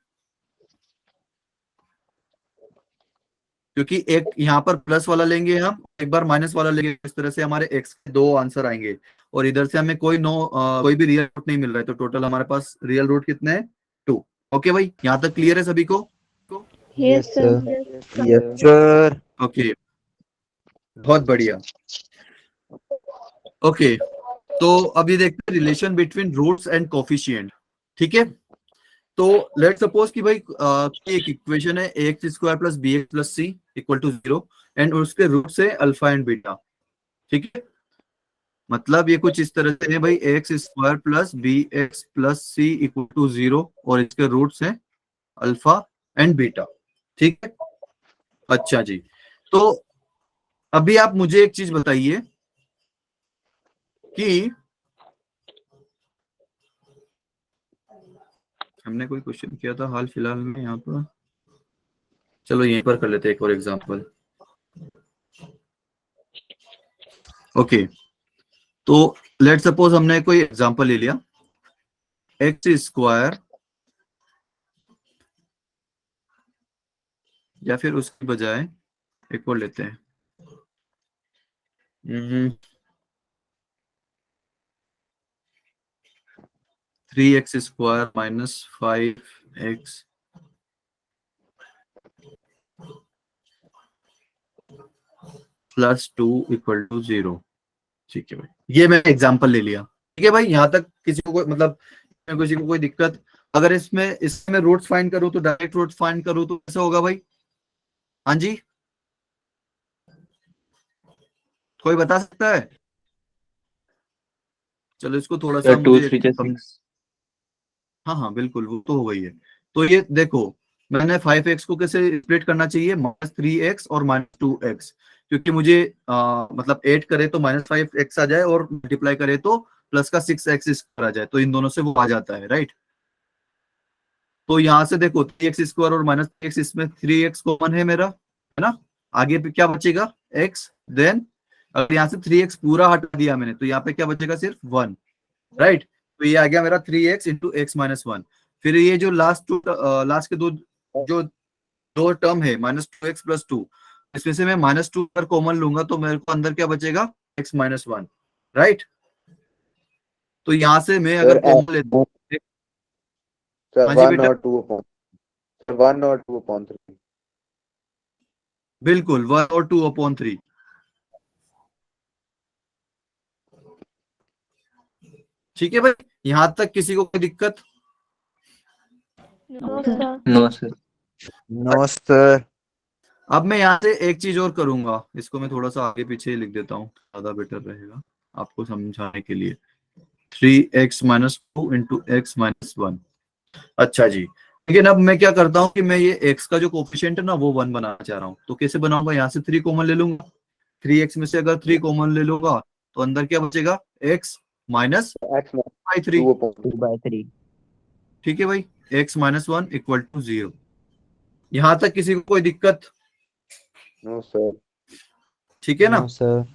क्योंकि एक यहाँ पर प्लस वाला लेंगे हम, एक बार माइनस वाला लेंगे, इस तरह से हमारे एक्स के 2 आंसर आएंगे। और इधर से हमें कोई भी रियल रूट नहीं मिल रहा है, तो टोटल हमारे पास रियल रूट कितने हैं? 2। ओके भाई, यहाँ तक क्लियर है सभी को? Yes, sir. Yes sir. Okay, बहुत बढ़िया। ओके, तो अभी देखते हैं relation between roots and coefficient. ठीक है, तो लेट सपोज कि भाई एक इक्वेशन है ax square plus b x plus c equal to 0 and उसके रूट से अल्फा एंड बीटा। ठीक है, मतलब ये कुछ इस तरह से है भाई, x square plus b x plus c equal to 0 और इसके रूट्स हैं अल्फा एंड बीटा। ठीक है, अच्छा जी, तो अभी आप मुझे एक चीज बताइए कि हमने कोई क्वेश्चन किया था हाल फिलहाल में यहाँ पर, चलो यहीं पर कर लेते हैं एक और एग्जांपल। ओके, तो लेट सपोज हमने कोई एग्जांपल ले लिया, एक्स स्क्वायर, या फिर उसके बजाय एक और लेते हैं, 3x square minus 5x plus 2 equal to 0। ठीक है भाई, ये मैं एग्जांपल ले लिया। ठीक है भाई, यहाँ तक किसी को कोई मतलब किसी को कोई दिक्कत? अगर इसमें रूट्स फाइंड करूँ तो डायरेक्ट रूट्स फाइंड करूँ तो कैसे होगा भाई? हाँ जी, कोई बता सकता है? चलो इसको थोड़ा सा सर 2 मुझे 3 6। हाँ हाँ बिल्कुल, वो तो हो गई है। तो ये देखो, मैंने 5x को कैसे स्प्लिट करना चाहिए, -3x और -2x, क्योंकि मुझे मतलब 8 करे तो -5x आ जाए और मल्टीप्लाई करे तो प्लस का 6x स्क्वायर आ जाए, तो इन दोनों से वो आ जाता है, राइट। तो यहाँ से देखो 3x स्क्वायर और -3x, इसमें 3x कॉमन है मेरा, है ना। आगे पे क्या बचेगा? x, देन अगर यहाँ से 3x पूरा हटा दिया मैंने तो यहाँ पे क्या बचेगा? सिर्फ 1, राइट। तो ये आ गया मेरा 3x इंटू एक्स माइनस 1। फिर ये जो लास्ट के दो टर्म है -2x प्लस 2, इसमें से मैं -2 अगर कॉमन लूंगा तो मेरे को अंदर क्या बचेगा? x minus 1, right. तो यहां से मैं अगर कॉमन लेता हूँ, हाँ जी 1 बेटा, और 2 1 और 2 upon 3। बिल्कुल 1 और 2/3। ठीक है भाई, यहां तक किसी को कोई दिक्कत? No, sir. No sir. No sir. अब मैं यहाँ से एक चीज और करूंगा, इसको मैं थोड़ा सा आगे पीछे लिख देता हूँ, ज्यादा बेटर रहेगा आपको समझाने के लिए। 3x minus 2 into x minus 1। अच्छा जी, लेकिन अब मैं क्या करता हूँ कि मैं ये x का जो कोफिशिएंट है ना वो 1 बनाना चाह रहा हूँ, तो कैसे बनाऊंगा? यहाँ से 3 कॉमन ले लूंगा, 3x में से अगर 3 कॉमन ले लूंगा तो अंदर क्या बचेगा? x minus x by 3। 2 upon 2/3। ठीक है भाई, x माइनस 1 इक्वल टू 0। यहां तक किसी को कोई दिक्कत? No sir. ठीक है ना? No sir. नो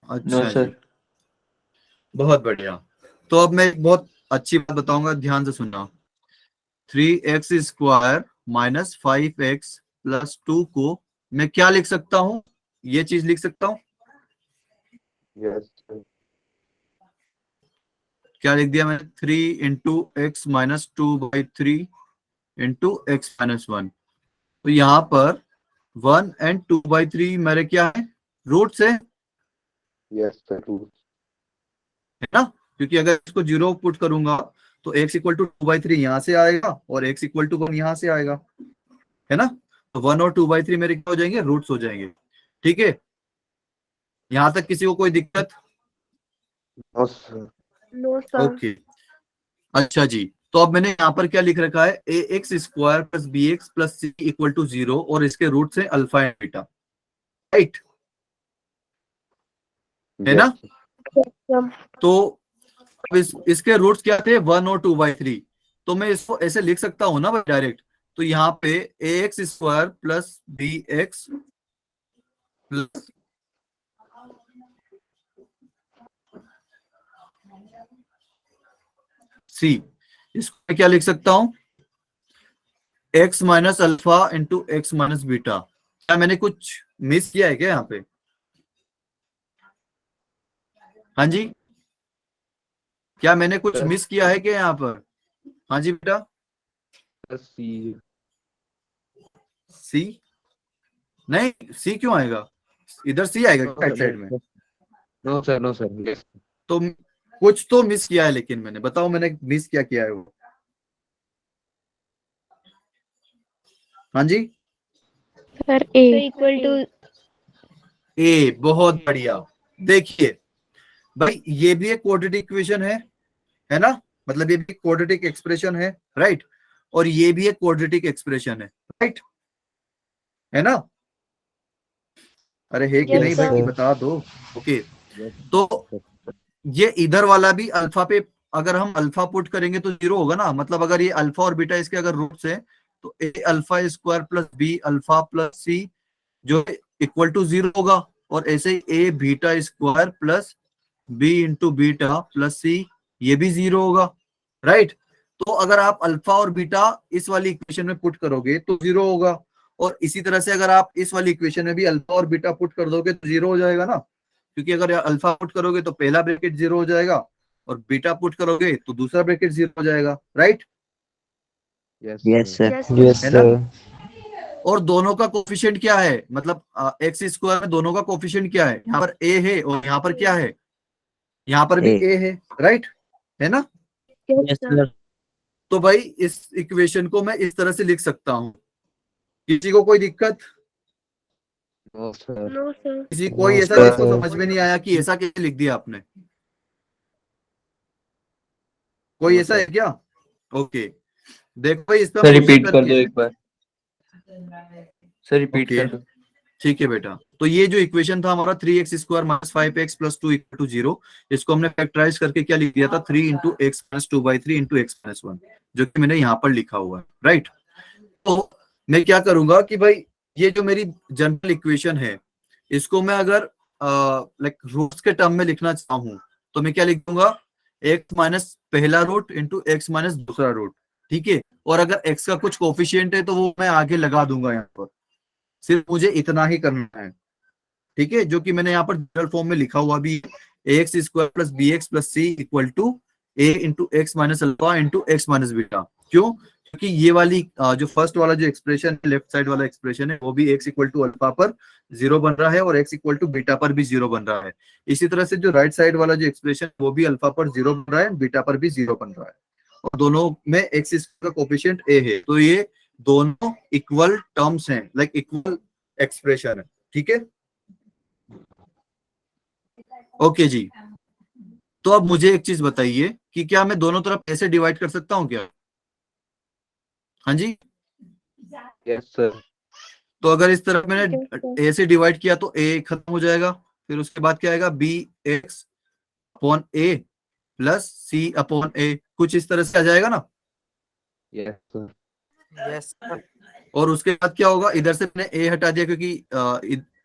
अच्छा जी, सर। बहुत बढ़िया। तो अब मैं एक बहुत अच्छी बात बताऊंगा, ध्यान से सुनना। 3x square minus 5x plus 2 को मैं क्या लिख सकता हूँ? ये चीज लिख सकता हूँ, यस सर। क्या लिख दिया मैंने? 3 into x minus 2/3 into x minus 1। तो यहाँ पर 1 एंड 2/3 मेरे क्या है? रूट्स है यस सर। ना, क्योंकि अगर इसको 0 पुट करूंगा तो x इक्वल टू 2/3 यहाँ से आएगा और x इक्वल टू 1 यहाँ से आएगा, है ना। तो 1 और 2/3 मेरे क्या हो जाएंगे? रूट्स हो जाएंगे। ठीक है, यहां तक किसी को कोई दिक्कत? No sir. No, sir. Okay, अच्छा जी, तो अब मैंने यहाँ पर क्या लिख रखा है, a x square plus b x plus c equal to 0 और इसके रूट से अल्फा एंड बीटा, राइट है ना। तो अब इसके रूट्स क्या थे, 1 और 2/3, तो मैं इसको ऐसे लिख सकता हूं ना भाई डायरेक्ट। तो यहाँ पे a x square plus b x plus c, इसको मैं क्या लिख सकता हूं, x minus alpha into x minus beta. क्या मैंने कुछ मिस किया है क्या यहाँ पे? हाँ जी, क्या मैंने कुछ मिस किया है क्या यहाँ पर? हाँ जी बेटा, सी सी नहीं, सी क्यों आएगा, इधर सी आएगा राइट साइड में। No sir, no sir, yes तो कुछ तो मिस किया है, लेकिन मैंने, बताओ मैंने मिस क्या किया है वो। हाँ जी, सर ए इक्वल टू ए, बहुत बढ़िया। देखिए भाई, ये भी एक क्वाड्रेटिक इक्वेशन है ना, मतलब ये भी एक क्वाड्रेटिक एक्सप्रेशन है, राइट, और ये भी एक क्वाड्रेटिक एक्सप्रेशन है, राइट है ना। अरे है कि Yes, नहीं भाई, sir. बता दो। ओके, तो ये इधर वाला भी अल्फा पे, अगर हम अल्फा पुट करेंगे तो 0 होगा ना, मतलब अगर ये अल्फा और बीटा इसके अगर रूट्स है तो a alpha square plus b alpha plus c जो इक्वल टू 0 होगा, और ऐसे ही a beta square plus b into beta plus c ये भी 0 होगा, राइट। तो अगर आप अल्फा और बीटा इस वाली इक्वेशन में पुट करोगे तो 0 होगा, और इसी तरह से अगर आप इस वाली इक्वेशन में भी अल्फा और बीटा पुट कर दोगे तो 0 हो जाएगा ना, क्योंकि अगर अल्फा पुट करोगे तो पहला ब्रैकेट 0 हो जाएगा, और बीटा पुट करोगे तो दूसरा ब्रैकेट 0 हो जाएगा, right yes sir. Yes, yes है ना। सर। और दोनों का कोफिशिएंट क्या है, मतलब एक्स स्क्वायर में दोनों का कोफिशिएंट क्या है, यहाँ पर ए है और यहाँ पर क्या है, यहाँ पर भी ए। ए है, राइट है ना। Yes sir. तो भाई इस इक्वेशन को मैं इस तरह से लिख सकता हूँ, किसी को कोई दिक्कत, नो सर, no sir. किसी कोई ऐसा सर। जिसको समझ में नहीं आया कि ऐसा कैसे लिख दिया आपने, कोई नो ऐसा है सर। क्या? ओके, देखो भाई इस पर सर हम रिपीट क्वेश्चन कर करके, दो एक बार, सर रिपीट ओके कर दो। ठीक है बेटा। तो ये जो इक्वेशन था हमारा 3x square minus 5x plus 2 equal to 0, इसको हमने फैक्टराइज करके क्या लिख दिया था, 3 into x minus 2/3 into x minus 1, जो कि मैंने यहाँ पर लिखा हुआ है, राइट। तो मैं क्या करूंगा कि भाई ये जो मेरी जनरल इक्वेशन है, इसको मैं अगर लाइक रूट्स के टर्म में लिखना चाहूँ तो मैं क्या लिख दूंगा, एक्स माइनस पहला रूट इंटू एक्स माइनस दूसरा रूट, ठीक है। और अगर एक्स का कुछ कोफिशिएंट है तो वो मैं आगे लगा दूंगा यहाँ पर, सिर्फ मुझे इतना ही करना है, ठीक है, जो कि मैंने यहाँ पर जनरल फॉर्म में लिखा हुआ भी, x square plus b x plus c equal to a into x minus alpha into x minus beta. क्यों? क्योंकि ये वाली जो फर्स्ट वाला जो एक्सप्रेशन है, लेफ्ट साइड वाला एक्सप्रेशन है, वो भी एक्स इक्वल टू अल्फा पर 0 बन रहा है और एक्स इक्वल टू बीटा पर भी 0 बन रहा है। इसी तरह से जो राइट साइड वाला जो एक्सप्रेशन वो भी अल्फा पर 0 बन रहा है, बीटा पर भी 0 बन रहा है, और दोनों में एक्स का कोफिशिएंट ए है, तो ये दोनों इक्वल टर्म्स हैं, लाइक इक्वल एक्सप्रेशन है, ठीक है। ओके जी, तो अब मुझे एक चीज बताइए कि क्या मैं दोनों तरफ ऐसे डिवाइड कर सकता हूं क्या? हाँ जी, यस सर, तो अगर इस तरफ मैंने ए से डिवाइड किया तो ए खत्म हो जाएगा, फिर उसके बाद क्या आएगा, बी एक्स अपॉन ए प्लस सी अपॉन ए, कुछ इस तरह से आ जाएगा ना। Yes sir, yes sir. और उसके बाद क्या होगा, इधर से मैंने ए हटा दिया क्योंकि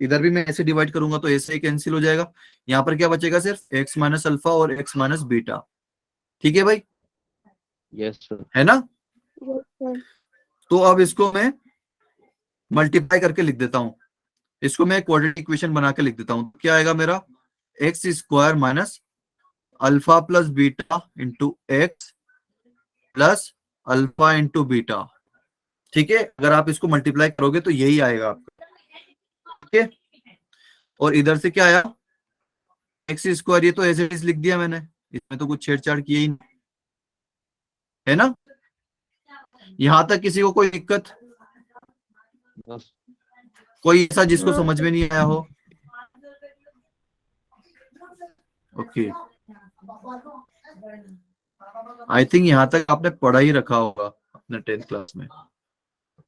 इधर भी मैं ऐसे डिवाइड करूंगा तो ए से कैंसिल हो जाएगा, यहाँ पर क्या बचेगा, सिर्फ एक्स माइनस अल्फा और एक्स माइनस बीटा, ठीक है भाई, यस सर, है ना। Yes, sir. तो अब इसको मैं मल्टीप्लाई करके लिख देता हूं, इसको मैं क्वाड्रेटिक इक्वेशन बना के लिख देता हूं, क्या आएगा मेरा, x square minus alpha plus beta into x plus alpha into beta, ठीक है। अगर आप इसको मल्टीप्लाई करोगे तो यही आएगा आपका, ठीक है। और इधर से क्या आया, एक्स स्क्वायर, ये तो एज इट इज लिख दिया मैंने, इसमें तो कुछ छेड़छाड़ की ही नहीं, है ना। यहां तक किसी को कोई दिक्कत, नो कोई ऐसा जिसको No, समझ में नहीं आया हो? ओके, आई थिंक यहाँ तक आपने पढ़ा ही रखा होगा अपने 10th क्लास में।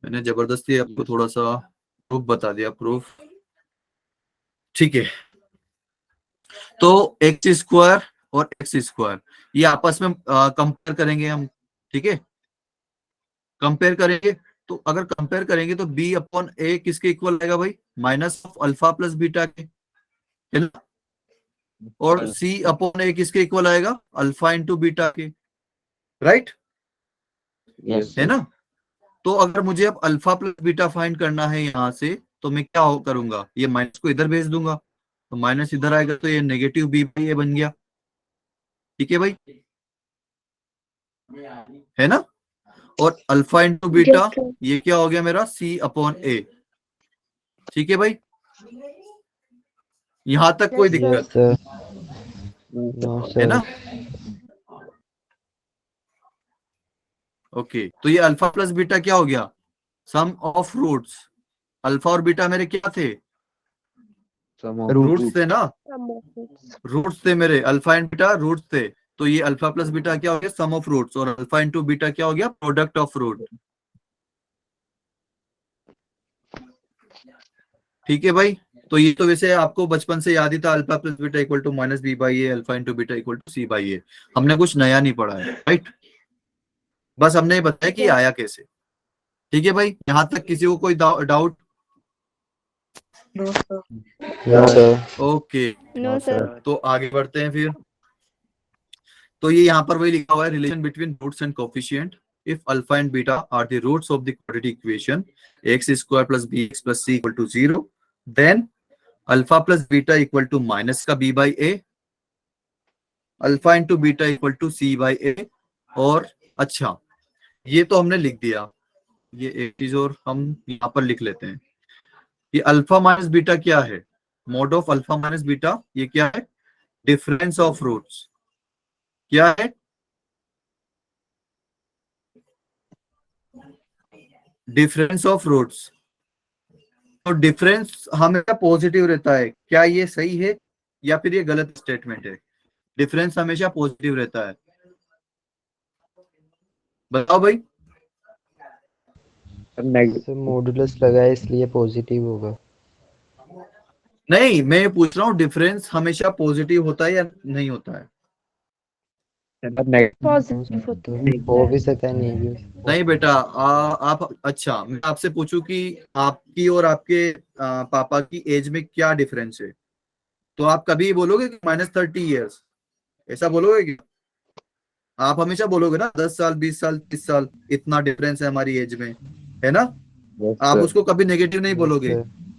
मैंने जबरदस्ती आपको थोड़ा सा प्रूफ बता दिया, प्रूफ। ठीक है, तो एक्स स्क्वायर और एक्स स्क्वायर ये आपस में कंपेयर करेंगे हम। ठीक है, कंपेयर करेंगे तो अगर कंपेयर करेंगे तो बी अपॉन ए किसके इक्वल आएगा भाई? Minus of alpha plus beta के, है ना? और सी अपॉन ए किसके इक्वल आएगा? अल्फा इंटू बीटा के, राइट? यस है ना? तो अगर मुझे अब अल्फा प्लस बीटा फाइंड करना है यहाँ से, तो मैं क्या करूंगा? ये माइनस को इधर भेज दूंगा, तो माइनस इधर आएगा तो ये नेगेटिव बी बाई ए बन गया। ठीक है भाई, है ना? और अल्फा इंटू बीटा ये क्या हो गया मेरा? सी अपॉन ए। ठीक है भाई, यहां तक कोई दिक्कत सर नो है ना? सर ओके, तो ये अल्फा प्लस बीटा क्या हो गया? Sum of roots. अल्फा और बीटा मेरे क्या थे? रूट्स थे ना? रूट्स थे मेरे, अल्फा एंड बीटा रूट्स थे। तो ये अल्फा प्लस बीटा क्या हो गया? Sum of roots. और अल्फा इंटू बीटा क्या हो गया? Product of root. ठीक है भाई, तो ये तो वैसे आपको बचपन से याद ही था, alpha plus beta equal to minus b by a, alpha into beta equal to c by a. हमने कुछ नया नहीं पढ़ा है, राइट? बस हमने ये बताया कि आया कैसे। ठीक है भाई, यहां तक किसी को कोई doubt? No sir okay, no sir तो आगे बढ़ते हैं फिर। तो ये यहाँ पर वही लिखा हुआ है, relation between roots and coefficient. If alpha and beta are the roots of the quadratic equation x square plus b x plus c equal to 0, then alpha plus beta equal to minus का b by a, alpha into beta equal to c by a. और अच्छा, ये तो हमने लिख दिया, ये एक चीज और हम यहाँ पर लिख लेते हैं। ये अल्फा माइनस बीटा क्या है? Mod of alpha minus beta, ये क्या है? Difference of roots. क्या है? Difference of roots. तो डिफरेंस हमेशा पॉजिटिव रहता है, क्या ये सही है या फिर ये गलत स्टेटमेंट है? डिफरेंस हमेशा पॉजिटिव रहता है, बताओ भाई। सर मॉडुलस लगा है इसलिए पॉजिटिव होगा। नहीं, मैं ये पूछ रहा हूँ डिफरेंस हमेशा पॉजिटिव होता है या नहीं होता है? पॉजिटिव होता है। हो भी सकता है, नहीं भी हो सकता। नहीं बेटा, आप अच्छा, मैं आपसे पूछूं कि आपकी और आपके पापा की एज में क्या डिफरेंस है, तो आप कभी बोलोगे कि -30 years, ऐसा बोलोगे कि? आप हमेशा बोलोगे ना 10 साल 20 साल 30 साल इतना डिफरेंस है हमारी एज में, है ना? आप उसको कभी नेगेटिव नहीं बोलोगे,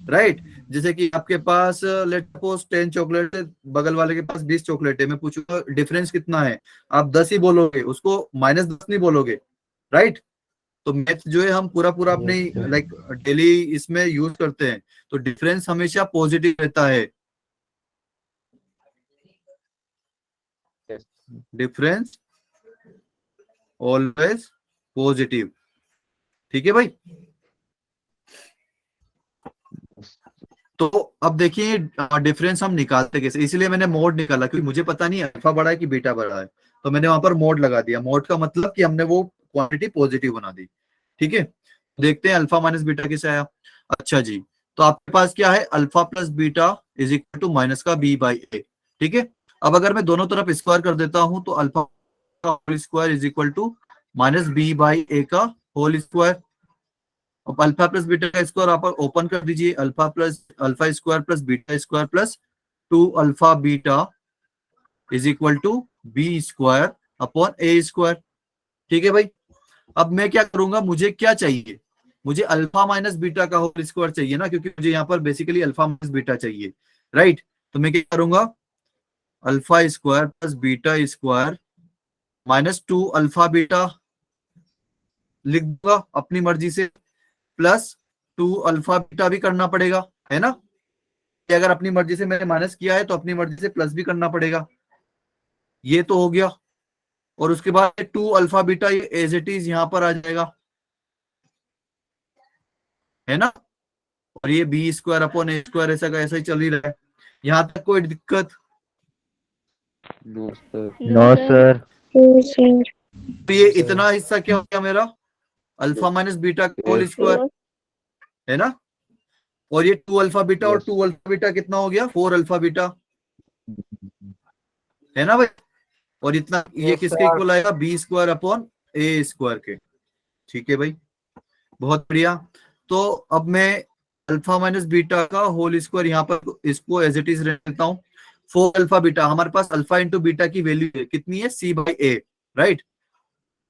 राइट? जैसे कि आपके पास लेट सपोज 10 चॉकलेट है, बगल वाले के पास 20 चॉकलेट है, मैं पूछूंगा डिफरेंस कितना है, आप 10 ही बोलोगे, उसको -10 नहीं बोलोगे, राइट? तो मैथ जो है हम पूरा पूरा अपने लाइक डेली इसमें यूज करते हैं, तो डिफरेंस हमेशा पॉजिटिव रहता है। Difference always positive. ठीक है भाई, तो अब देखिए डिफरेंस हम निकालते कैसे, इसलिए मैंने मोड निकाला, क्योंकि मुझे पता नहीं अल्फा बड़ा है कि बीटा बड़ा है, तो मैंने वहां पर मोड लगा दिया। मोड का मतलब कि हमने वो क्वांटिटी पॉजिटिव बना दी। ठीक है, देखते हैं अल्फा माइनस बीटा कैसे आया। अच्छा जी, तो आपके पास क्या है? Alpha plus beta is equal to minus का बी बाई ए। ठीक है, अब अगर मैं दोनों तरफ स्क्वायर कर देता हूं तो अल्फा का whole square is equal to minus b by a का होल स्क्वायर। अब अल्फा प्लस बीटा का स्क्वायर आप ओपन कर दीजिए, alpha square plus beta square plus 2 alpha beta is equal to b square upon a square. ठीक है भाई, अब मैं क्या करूंगा, मुझे क्या चाहिए? मुझे अल्फा माइनस बीटा का होल स्क्वायर चाहिए ना, क्योंकि मुझे यहाँ पर बेसिकली अल्फा माइनस बीटा चाहिए, राइट? तो मैं क्या करूंगा, alpha square plus beta square minus 2 alpha beta लिख दूंगा अपनी मर्जी से, प्लस 2 अल्फा बीटा भी करना पड़ेगा, है ना? कि अगर अपनी मर्जी से मैंने माइनस किया है तो अपनी मर्जी से प्लस भी करना पड़ेगा। ये तो हो गया, और उसके बाद 2 alpha beta as it is यहां पर आ जाएगा, है ना? और ये b square upon a square ऐसा का ऐसा ही चल ही रहा है। यहां तक कोई दिक्कत? No sir. No sir. sir. तो ये इतना हिस्सा क्या हो गया मेरा, अल्फा माइनस बीटा का होल स्क्वायर, है ना। और ये 2 अल्फा बीटा और 2 अल्फा बीटा कितना हो गया, 4 अल्फा बीटा, है ना भाई। और इतना ये किसके इक्वल आएगा, b square upon a square के। ठीक है भाई, बहुत बढ़िया। तो अब मैं अल्फा माइनस बीटा का होल स्क्वायर यहाँ पर इसको एज इट इज रहता हूँ। 4 अल्फा बीटा, हमारे पास अल्फा इंटू बीटा की वैल्यू है कितनी है, सी बाई ए, राइट।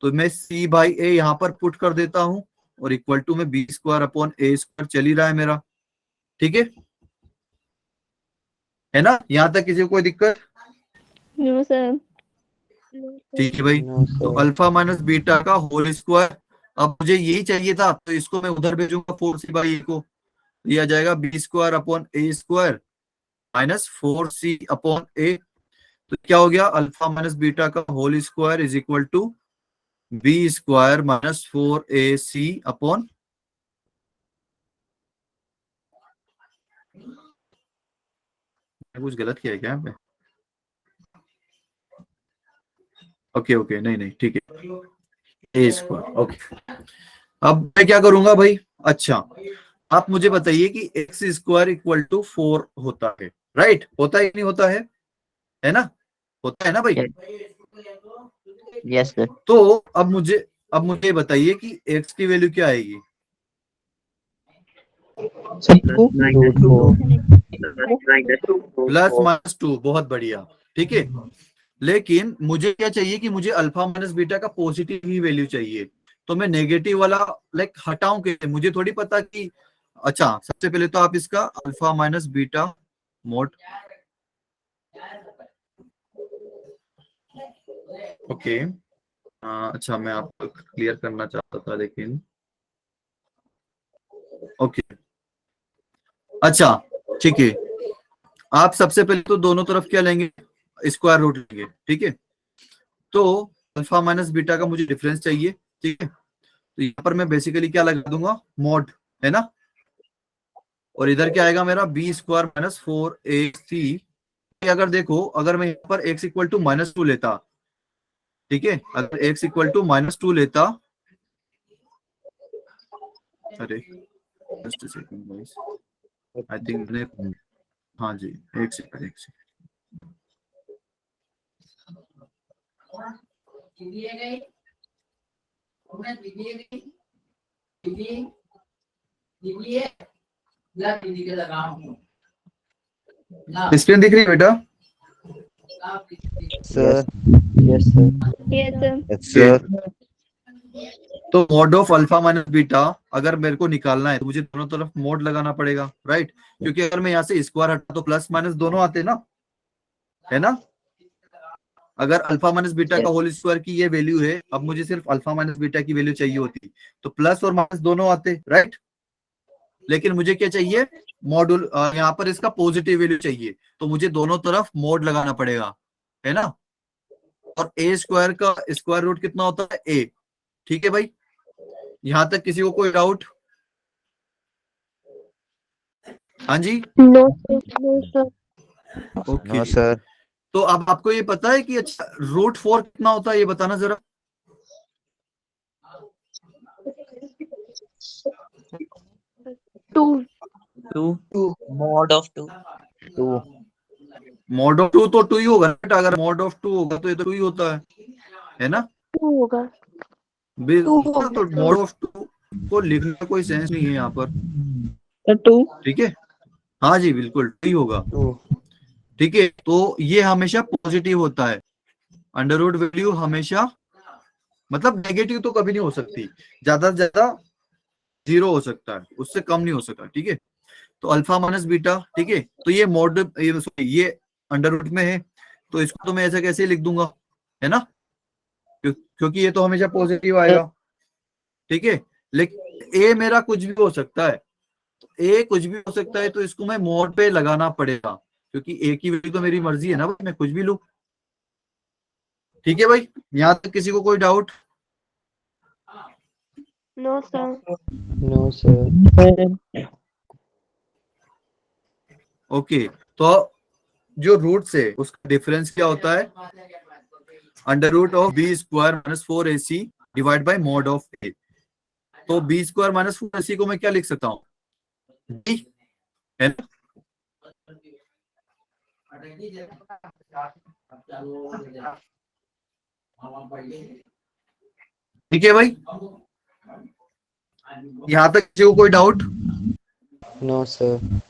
तो मैं सी बाई ए यहाँ पर पुट कर देता हूं और इक्वल टू में B square upon a square चल ही रहा है मेरा। ठीक है ना, यहां तक किसी को कोई दिक्कत? No sir. ठीक है भाई। No, तो sir. अल्फा माइनस बीटा का होल स्क्वायर, अब मुझे यही चाहिए था तो इसको मैं उधर भेजूंगा 4c बाई ए को, दिया जाएगा b square upon a square minus 4c upon a. तो क्या हो गया, अल्फा माइनस बीटा का whole square is equal to b square minus 4ac upon, कुछ गलत किया है क्या यहाँ पे? ओके ओके, नहीं ठीक है, ए स्क्वायर। ओके, अब मैं क्या करूंगा भाई, अच्छा आप मुझे बताइए कि एक्स स्क्वायर इक्वल टू 4 होता है, राइट, होता है नहीं होता है ना, होता है ना भाई। Yes sir. तो अब मुझे बताइए कि एक्स की वैल्यू क्या आएगी, प्लस माइनस 2, बहुत बढ़िया। ठीक है, लेकिन मुझे क्या चाहिए कि मुझे अल्फा माइनस बीटा का पॉजिटिव ही वैल्यू चाहिए। तो मैं नेगेटिव वाला लाइक हटाऊं कैसे, मुझे थोड़ी पता कि, अच्छा सबसे पहले तो आप इसका alpha minus beta mode, okay, अच्छा मैं आपको क्लियर करना चाहता था लेकिन, ओके अच्छा ठीक है। आप सबसे पहले तो दोनों तरफ क्या लेंगे, स्क्वायर रूट लेंगे। ठीक है, तो अल्फा माइनस बीटा का मुझे डिफरेंस चाहिए। ठीक है, तो यहाँ पर मैं बेसिकली क्या लगा दूंगा, मॉड, है ना। और इधर क्या आएगा मेरा, बी स्क्वायर माइनस 4ac। अगर देखो, अगर मैं यहाँ पर x इक्वल टू -2 लेता, ठीक है, अगर x इक्वल टू -2 लेता, अरे just second guys, I think मैंने, हाँ जी, एक सेकंड स्क्रीन दिख रही है बेटा? Sir. Yes, sir. Yes, sir. Yes, sir. तो mod of alpha minus beta अगर मेरे को निकालना है तो मुझे दोनों तरफ मॉड लगाना पड़ेगा, राइट। क्योंकि अगर मैं यहाँ से स्क्वायर हटा तो प्लस माइनस दोनों आते ना, है ना। अगर अल्फा माइनस बीटा का होल स्क्वायर की ये वैल्यू है, अब मुझे सिर्फ अल्फा माइनस बीटा की वैल्यू चाहिए होती तो प्लस और माइनस दोनों आते, राइट। लेकिन मुझे क्या चाहिए, मॉडुल, यहाँ पर इसका पॉजिटिव वैल्यू चाहिए, तो मुझे दोनों तरफ मॉड लगाना पड़ेगा, है ना। और ए स्क्वायर का स्क्वायर रूट कितना होता है, ए। ठीक है भाई, यहां तक किसी को कोई डाउट? हाँ जी, No, sir. No, sir. Okay. No, sir. तो अब आपको ये पता है कि अच्छा √4 कितना होता है, ये बताना जरा। Two. Mod of 2। Mod of 2 तो 2 ही होगा ना, अगर मॉड ऑफ 2 होगा तो ये तो 2 ही होता है ना। Two होगा। तो मॉड ऑफ 2 को लिखने का कोई सेंस नहीं है यहाँ पर। 2। ठीक है, हाँ जी बिल्कुल 2 ही होगा। ठीक है, तो ये हमेशा पॉजिटिव होता है, अंडर रूट वैल्यू हमेशा, मतलब नेगेटिव तो कभी नहीं हो सकती, ज्यादा से ज्यादा 0 हो सकता है, उससे कम नहीं हो सकता। ठीक है, तो अल्फा माइनस बीटा, ठीक है, तो ये मॉड, ये अंडर रूट में है, तो इसको तो मैं ऐसा कैसे लिख दूंगा, है ना, क्योंकि ये तो हमेशा पॉजिटिव आएगा। ठीक है, लेकिन ए मेरा कुछ भी हो सकता है, ए कुछ भी हो सकता है, तो इसको मैं मॉड पे लगाना पड़ेगा, क्योंकि ए की वैल्यू तो मेरी मर्जी है ना, मैं कुछ भी लूं। ठीक है भाई, यहां तक किसी को कोई doubt? No, sir. No, sir. Okay, तो जो रूट्स है उसका डिफरेंस क्या होता है, under root of b square minus 4ac divide by mod of a. तो बी स्क्वायर माइनस 4ac को मैं क्या लिख सकता हूँ, b, है ना? ठीक है भाई, यहां तक किसी को कोई doubt? No sir.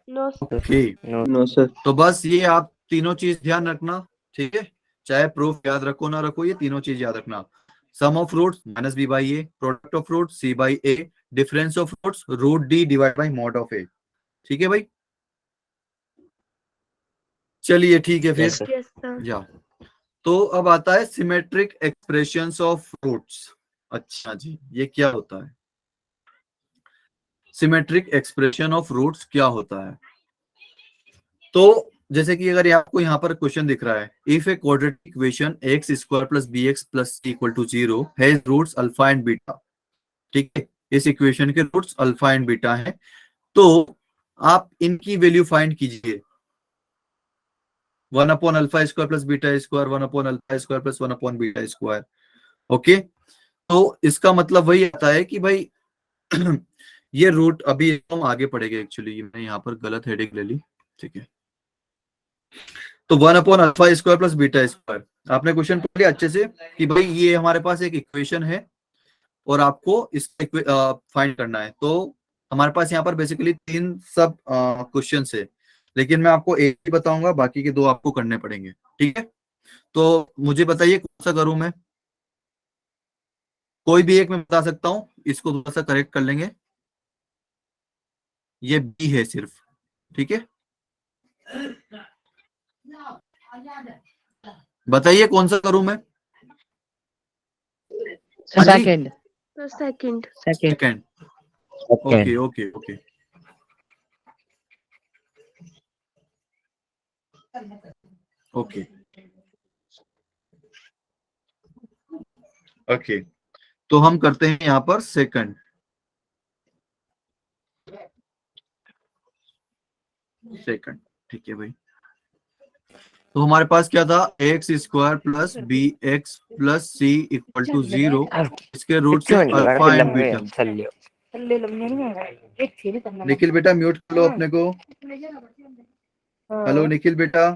No, sir. Okay, No, sir. तो बस ये आप तीनों चीज ध्यान रखना, ठीक है? चाहे प्रूफ याद रखो ना रखो, ये तीनों चीज याद रखना। Sum of roots minus b by a, product of root c by a, difference of roots root d divide by mod of a. ठीक है भाई, चलिए ठीक है फिर। Yes, sir. Yes, sir. या तो अब आता है सिमेट्रिक एक्सप्रेशंस ऑफ रूट्स। अच्छा जी, ये क्या होता है? सिमेट्रिक एक्सप्रेशन ऑफ रूट्स क्या होता है? तो जैसे कि अगर आपको यहाँ पर क्वेश्चन दिख रहा है, if a quadratic equation x square plus b x plus c equal to 0 has roots alpha and beta, ठीक है, इस इक्वेशन के रूट्स अल्फा एंड बीटा है, तो आप इनकी वैल्यू फाइंड कीजिए। 1 upon alpha square plus beta square, 1 upon alpha square plus 1 upon beta square. Okay, तो इसका मतलब वही आता है कि भाई ये रूट अभी हम आगे पढ़ेंगे। एक्चुअली मैं यहाँ पर गलत हेडिंग ले ली, ठीक है। तो 1 upon alpha square plus beta square, आपने क्वेश्चन पढ़ लिया अच्छे से कि भाई ये हमारे पास एक इक्वेशन है और आपको इसका फाइंड करना है। तो हमारे पास यहाँ पर बेसिकली 3 सब क्वेश्चन है, लेकिन मैं आपको एक ही बताऊंगा, बाकी के 2 आपको करने पड़ेंगे, ठीक है? तो मुझे बताइए कौन सा करूं मैं? कोई भी एक मैं बता सकता हूं, इसको थोड़ा सा करेक्ट कर लेंगे। ये बी है सिर्फ, ठीक है? बताइए कौन सा करूं मैं? Second. The second. Second. Okay okay okay, okay okay, तो हम करते हैं यहाँ पर सेकंड। सेकंड, ठीक है भाई। तो हमारे पास क्या था, x square plus b x plus c equal to 0, इसके रूट से अल्फा एंड बीटा। निखिल बेटा म्यूट कर लो अपने को। हेलो निखिल बेटा,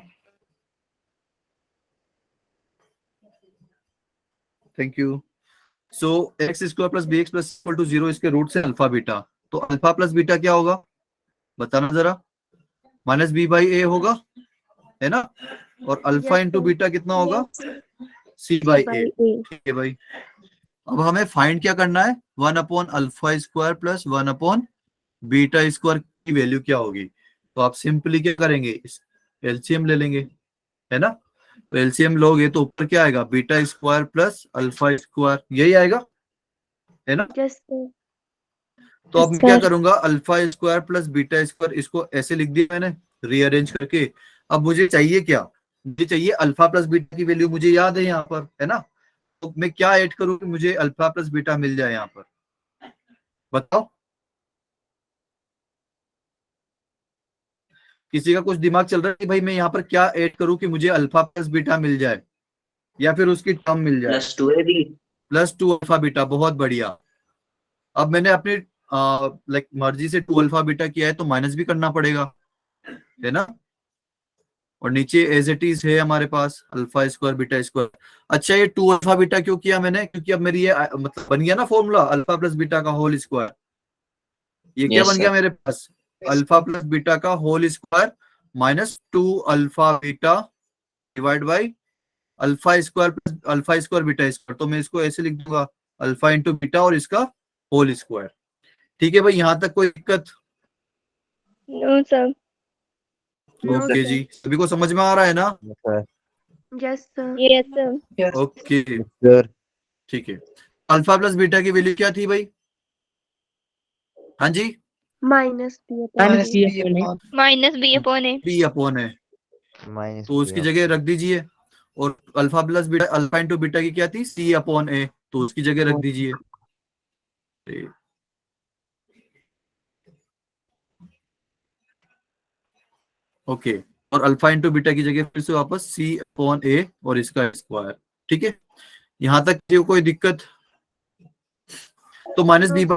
thank you. So x square plus b x plus equal to 0, इसके रूट से अल्फा बीटा। तो अल्फा प्लस बीटा क्या होगा बताना जरा? माइनस बी बाई ए होगा, है ना? और अल्फा इंटू बीटा कितना होगा? सी बाई ए। ठीक है भाई, अब हमें फाइंड क्या करना है? 1 upon alpha square plus 1 upon beta square की वैल्यू क्या होगी? तो आप सिंपली क्या करेंगे, एलसीएम ले लेंगे, है ना? तो एलसीएम लोगे तो ऊपर क्या आएगा? Beta square plus alpha square, यही आएगा, है ना? Yes, sir. तो अब मैं क्या करूंगा, alpha square plus beta square, इसको ऐसे लिख दिया मैंने रीअरेंज करके। अब मुझे चाहिए क्या? मुझे चाहिए अल्फा प्लस बीटा की वैल्यू, मुझे याद है यहाँ पर, है ना? तो मैं क्या ऐड करूं कि मुझे अल्फा प्लस बीटा मिल जाए यहाँ पर? बताओ, किसी का कुछ दिमाग चल रहा है कि भाई मैं यहाँ पर क्या ऐड करूं कि मुझे अल्फा प्लस बीटा मिल जाए या फिर उसकी टर्म मिल जाए? प्लस 2 अल्फा बीटा, बहुत बढ़िया। अब मैंने अपनी लाइक मर्जी से 2 अल्फा बीटा किया है तो माइनस भी करना पड़ेगा, है ना? और नीचे एज इट इज है हमारे पास अल्फा स्क्वायर बीटा स्क्वायर। अच्छा, ये 2 अल्फा बीटा क्यों किया मैंने? क्योंकि अब मेरी ये मतलब बन गया ना फॉर्मूला, अल्फा प्लस बीटा का होल स्क्वायर। ये क्या बन गया मेरे पास? अल्फा प्लस बीटा का whole square minus 2 alpha beta divide by alpha square plus alpha square beta square. तो मैं इसको ऐसे लिख दूंगा, अल्फा इंटू बीटा और इसका होल स्क्वायर। ठीक है भाई, यहां तक कोई दिक्कत? No, sir. ओके जी, सभी को समझ में आ रहा है ना? Yes, sir. Yes, sir. Okay sir ठीक है। अल्फा प्लस बीटा की वैल्यू क्या थी भाई? हाँ जी, Minus B upon Minus A. B upon A. Minus B upon A. B upon है, माइनस तो उसकी जगह रख दीजिए। और alpha plus beta, alpha into beta की क्या थी? सी अपॉन ए, तो उसकी जगह रख दीजिए। ओके, और अल्फा इंटू बीटा की जगह फिर से वापस सी अपॉन ए और इसका स्क्वायर। ठीक है, यहाँ तक जो कोई दिक्कत? तो minus b No,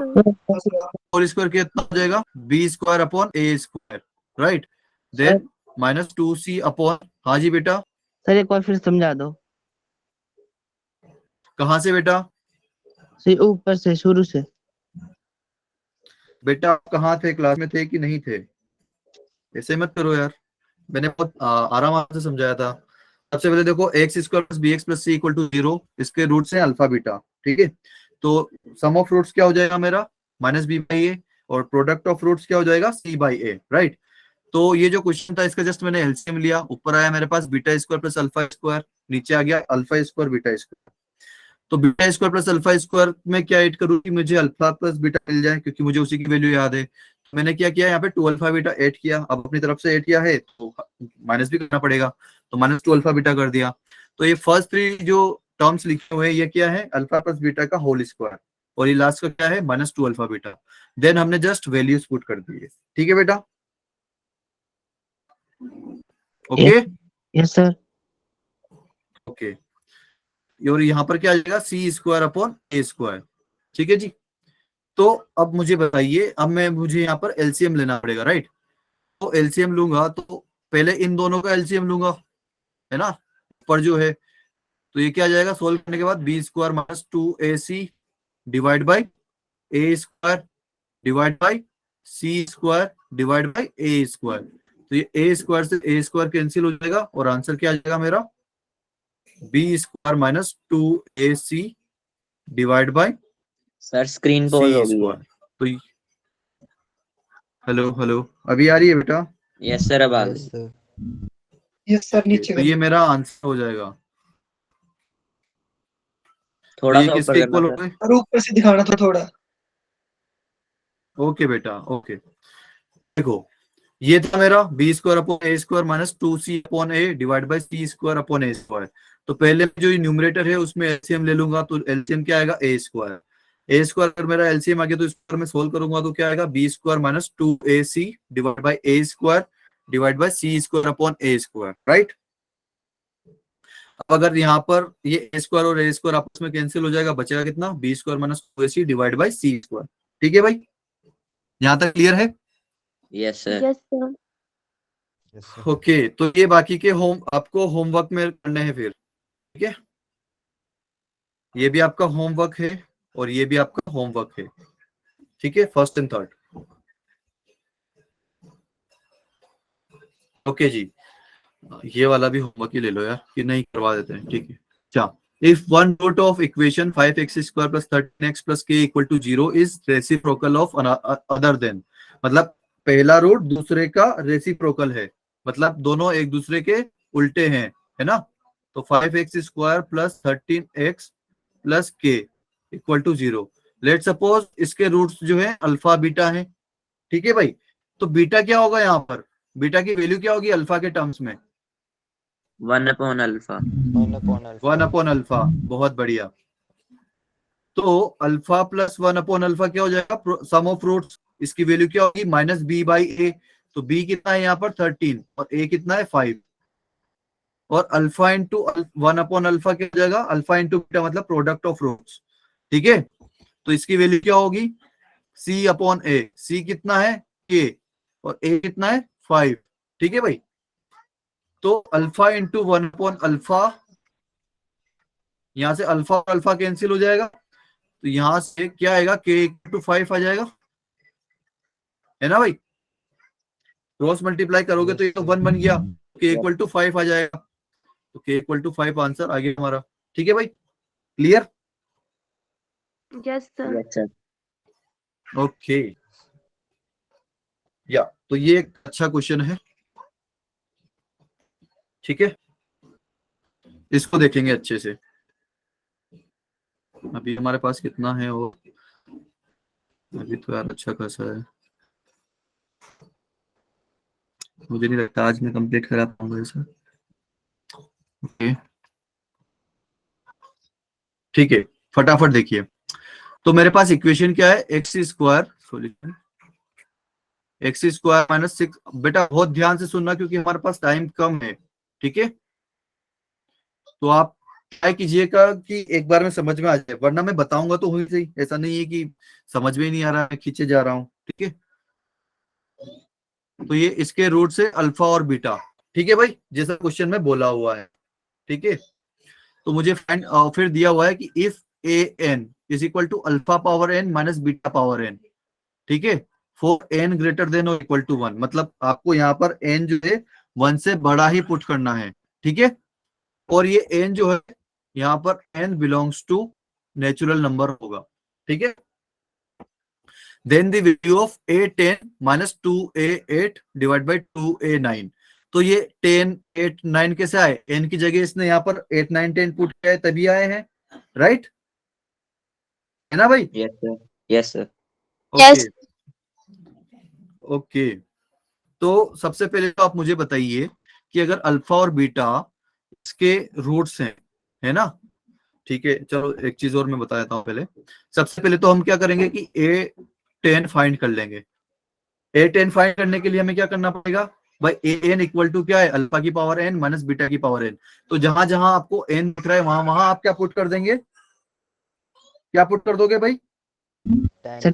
sir. Whole square कितना हो जाएगा? B square upon a square, right? Then minus 2c upon, हाँ जी बेटा, सर एक बार फिर समझा दो। कहाँ से बेटा? सर ऊपर से शुरू से। बेटा आप कहाँ थे, क्लास में थे कि नहीं थे? ऐसे मत करो यार, मैंने बहुत आराम से समझाया था। सबसे पहले देखो, x square plus b x plus c equal to 0, इसके रूट्स हैं अल्फा बीटा, ठीक है? तो सम ऑफ रूट्स क्या हो जाएगा मेरा? माइनस बी बाई ए, और प्रोडक्ट ऑफ रूट्स क्या हो जाएगा? सी बाई ए, राइट? तो ये जो क्वेश्चन था इसका जस्ट मैंने एलसीएम लिया, ऊपर आया मेरे पास beta square plus alpha square, नीचे आ गया अल्फा स्क्वायर बीटा स्क्वायर। तो beta square plus alpha square में क्या ऐड करूँ कि मुझे अल्फा प्लस बीटा मिल जाए, क्योंकि मुझे उसी की वैल्यू याद है। तो मैंने क्या किया, यहाँ पे 2 अल्फा बीटा ऐड किया, अब अपनी तरफ से ऐड किया है तो माइनस भी करना पड़ेगा, तो माइनस 2 अल्फा बीटा कर दिया। तो ये फर्स्ट 3 जो टर्म्स लिखे हुए हैं ये क्या है? अल्फा प्लस बीटा का होल स्क्वायर, और ये लास्ट का क्या है? Minus 2 alpha beta. देन हमने जस्ट वैल्यूज पुट कर दी है, ठीक है बेटा? Okay yes sir. ओके, और यहाँ पर क्या आ जाएगा? सी स्क्वायर अपॉन ए स्क्वायर, ठीक है जी। तो अब मुझे बताइए, अब मुझे यहाँ पर एलसीएम लेना पड़ेगा, राइट? तो एलसीएम लूंगा तो पहले इन दोनों का एलसीएम लूंगा, है ना, पर जो है। तो ये क्या आ जाएगा सोल्व करने के बाद? B square minus 2ac divide by a square divide by c square divide by a square. तो ये ए स्क्वायर से ए स्क्वायर कैंसिल हो जाएगा, और आंसर क्या आ जाएगा मेरा? B square minus 2ac divide by sir screen pause सी हो गई है। स्क्वायर। तो हेलो हेलो, अभी आ रही है बेटा? यस सर अब आ यस गई। सर। यस सर, नीचे तो ये मेरा आंसर हो जाएगा। तो थोड़ा ये सा ऊपर किसके करना इक्वल हो सर। गए? और ऊपर से दिखाना था थोड़ा। ओके बेटा, ओके। देखो, ये था मेरा b square upon a square minus 2c upon a divide by c square upon a square. तो पहले जो ये न्यूमरेटर है उसमें एलसीएम ले लूंगा, तो एलसीएम क्या आएगा? ए स्क्वायर। ए स्क्वायर अगर मेरा एलसीएम आ गया तो इसको मैं सोल्व करूंगा तो क्या आएगा? B square minus 2ac divide by a square divide by c square upon a square, right? अब अगर यहाँ पर ये ए स्क्वायर और ए स्क्वायर आपस में कैंसिल हो जाएगा, बचेगा कितना? B square minus 2ac divide by c square, ठीक है भाई? यहाँ तक क्लियर है? Yes sir. Yes, sir. Yes sir. Okay, तो ये बाकी के आपको होमवर्क में करने हैं फिर, ठीक है? ये भी आपका होमवर्क है और ये भी आपका होमवर्क है, ठीक है? First and third. ओके जी, ये वाला भी होमवर्क ही ले लो यार, कि नहीं करवा देते हैं, ठीक है? अच्छा, if one root of equation 5x square plus 13x plus k equal to 0 is reciprocal of other then, मतलब पहला रूट दूसरे का रेसिप्रोकल है, मतलब दोनों एक दूसरे के उल्टे हैं, है ना? तो 5x square plus 13x plus k equal to 0। Let suppose इसके रूट्स जो है अल्फा बीटा है, ठीक है भाई? तो बीटा क्या होगा यहाँ पर? बीटा की वैल्यू क्या होगी अल्फा के टर्म्स में? 1 अपॉन अल्फा। 1 अपॉन अल्फा, बहुत बढ़िया। तो अल्फा प्लस 1 अपॉन अल्फा क्या हो जाएगा? सम ऑफ रूट्स, इसकी वैल्यू क्या होगी? माइनस बी बाई ए। तो बी कितना है यहाँ पर? 13, और ए कितना है? 5। और अल्फा इंटू 1 अपॉन अल्फा क्या हो जाएगा? अल्फा इंटू बीटा, मतलब प्रोडक्ट ऑफ रूट्स, ठीक है? तो इसकी वैल्यू क्या होगी? सी अपॉन ए। सी कितना है? के, और ए कितना है? 5, ठीक है भाई? तो अल्फा इंटू 1 अपॉन अल्फा, यहां से अल्फा और अल्फा कैंसिल हो जाएगा, तो यहां से क्या आएगा? के इक्वल टू 5 आ जाएगा, है ना भाई? क्रॉस मल्टीप्लाई करोगे तो ये तो 1 बन गया, के इक्वल टू 5 आ जाएगा, तो के इक्वल टू 5 आंसर आ गया हमारा, ठीक है भाई? Clear? Yes, sir. Yes sir. Okay, या तो ये एक अच्छा क्वेश्चन है, ठीक है? इसको देखेंगे अच्छे से। अभी हमारे पास कितना है वो? अभी तो यार अच्छा खासा है, मुझे नहीं लगता आज मैं कंप्लीट करा पाऊंगा इसे। ओके, ठीक है, फटाफट देखिए। तो मेरे पास इक्वेशन क्या है? X square solution x square minus 6। बेटा बहुत ध्यान से सुनना क्योंकि हमारे पास टाइम कम है, ठीक है? तो आप ट्राई कीजिएगा कि एक बार में समझ में आ जाए, वरना मैं बताऊंगा तो हुई सही, ऐसा नहीं है कि समझ में ही नहीं आ रहा है, खींचे जा रहा हूँ। ठीक है, तो ये इसके रूट से अल्फा और बीटा। ठीक है भाई, जैसा क्वेश्चन में बोला हुआ है। ठीक है, तो मुझे फाइंड फिर दिया हुआ है कि if a n is equal to alpha power n minus beta power n. ठीक है, फॉर एन ग्रेटर देन और इक्वल टू 1, मतलब आपको यहाँ पर एन जो है 1 से बड़ा ही पुट करना है। ठीक है, और ये एन जो है यहाँ पर n belongs to natural number होगा। ठीक है, then the value of a10 minus 2a8 divide by 2a9। तो ये 10 8 9 कैसे आए, n की जगह इसने यहाँ पर 8 9 10 पुट किया है तभी आए हैं, राइट है ना भाई? Yes sir, yes sir. Yes. Okay, तो सबसे पहले तो आप मुझे बताइए कि अगर अल्फा और बीटा इसके रूट्स हैं, है ना? ठीक है, चलो एक चीज और मैं बता देता हूँ पहले। सबसे पहले तो हम क्या करेंगे कि a10 फाइंड कर लेंगे। a10 फाइंड करने के लिए हमें क्या करना पड़ेगा भाई, an इक्वल टू क्या है, अल्फा की पावर n माइनस बीटा की पावर n। तो जहां जहां आपको n दिख रहा है वहां वहां आप क्या पुट कर देंगे, क्या पुट कर दोगे भाई? 10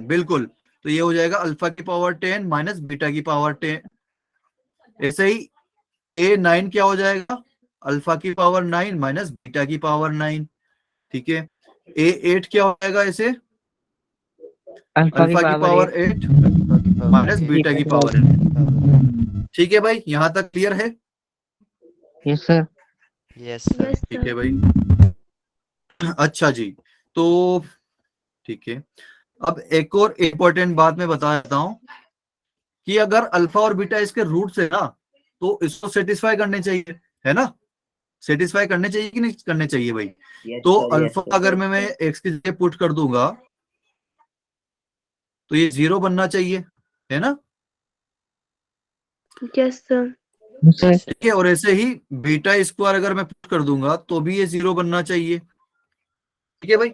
बिल्कुल। तो ये हो जाएगा अल्फा की पावर 10 माइनस बीटा की पावर 10। ऐसे ही a9 क्या हो जाएगा, अल्फा की पावर 9 माइनस बीटा की पावर 9। ठीक है, a8 क्या हो जाएगा, ऐसे अल्फा की पावर 8 माइनस बीटा की पावर 8। ठीक है भाई, यहां तक क्लियर है? Yes sir. यस Yes, ठीक है sir. भाई, अच्छा जी। तो ठीक है, अब एक और इम्पोर्टेंट बात मैं बता देता हूं कि अगर अल्फा और बीटा इसके रूट्स है ना, तो इसको सेटिस्फाई करने चाहिए, है ना? सेटिस्फाई करने चाहिए कि नहीं करने चाहिए भाई? तो अल्फा अगर मैं एक्स की जगह पुट कर दूंगा तो ये 0 बनना चाहिए, है ना? Yes, sir. ठीक है, और ऐसे ही बीटा स्क्वायर अगर मैं पुट कर दूंगा तो भी ये 0 बनना चाहिए। ठीक है भाई,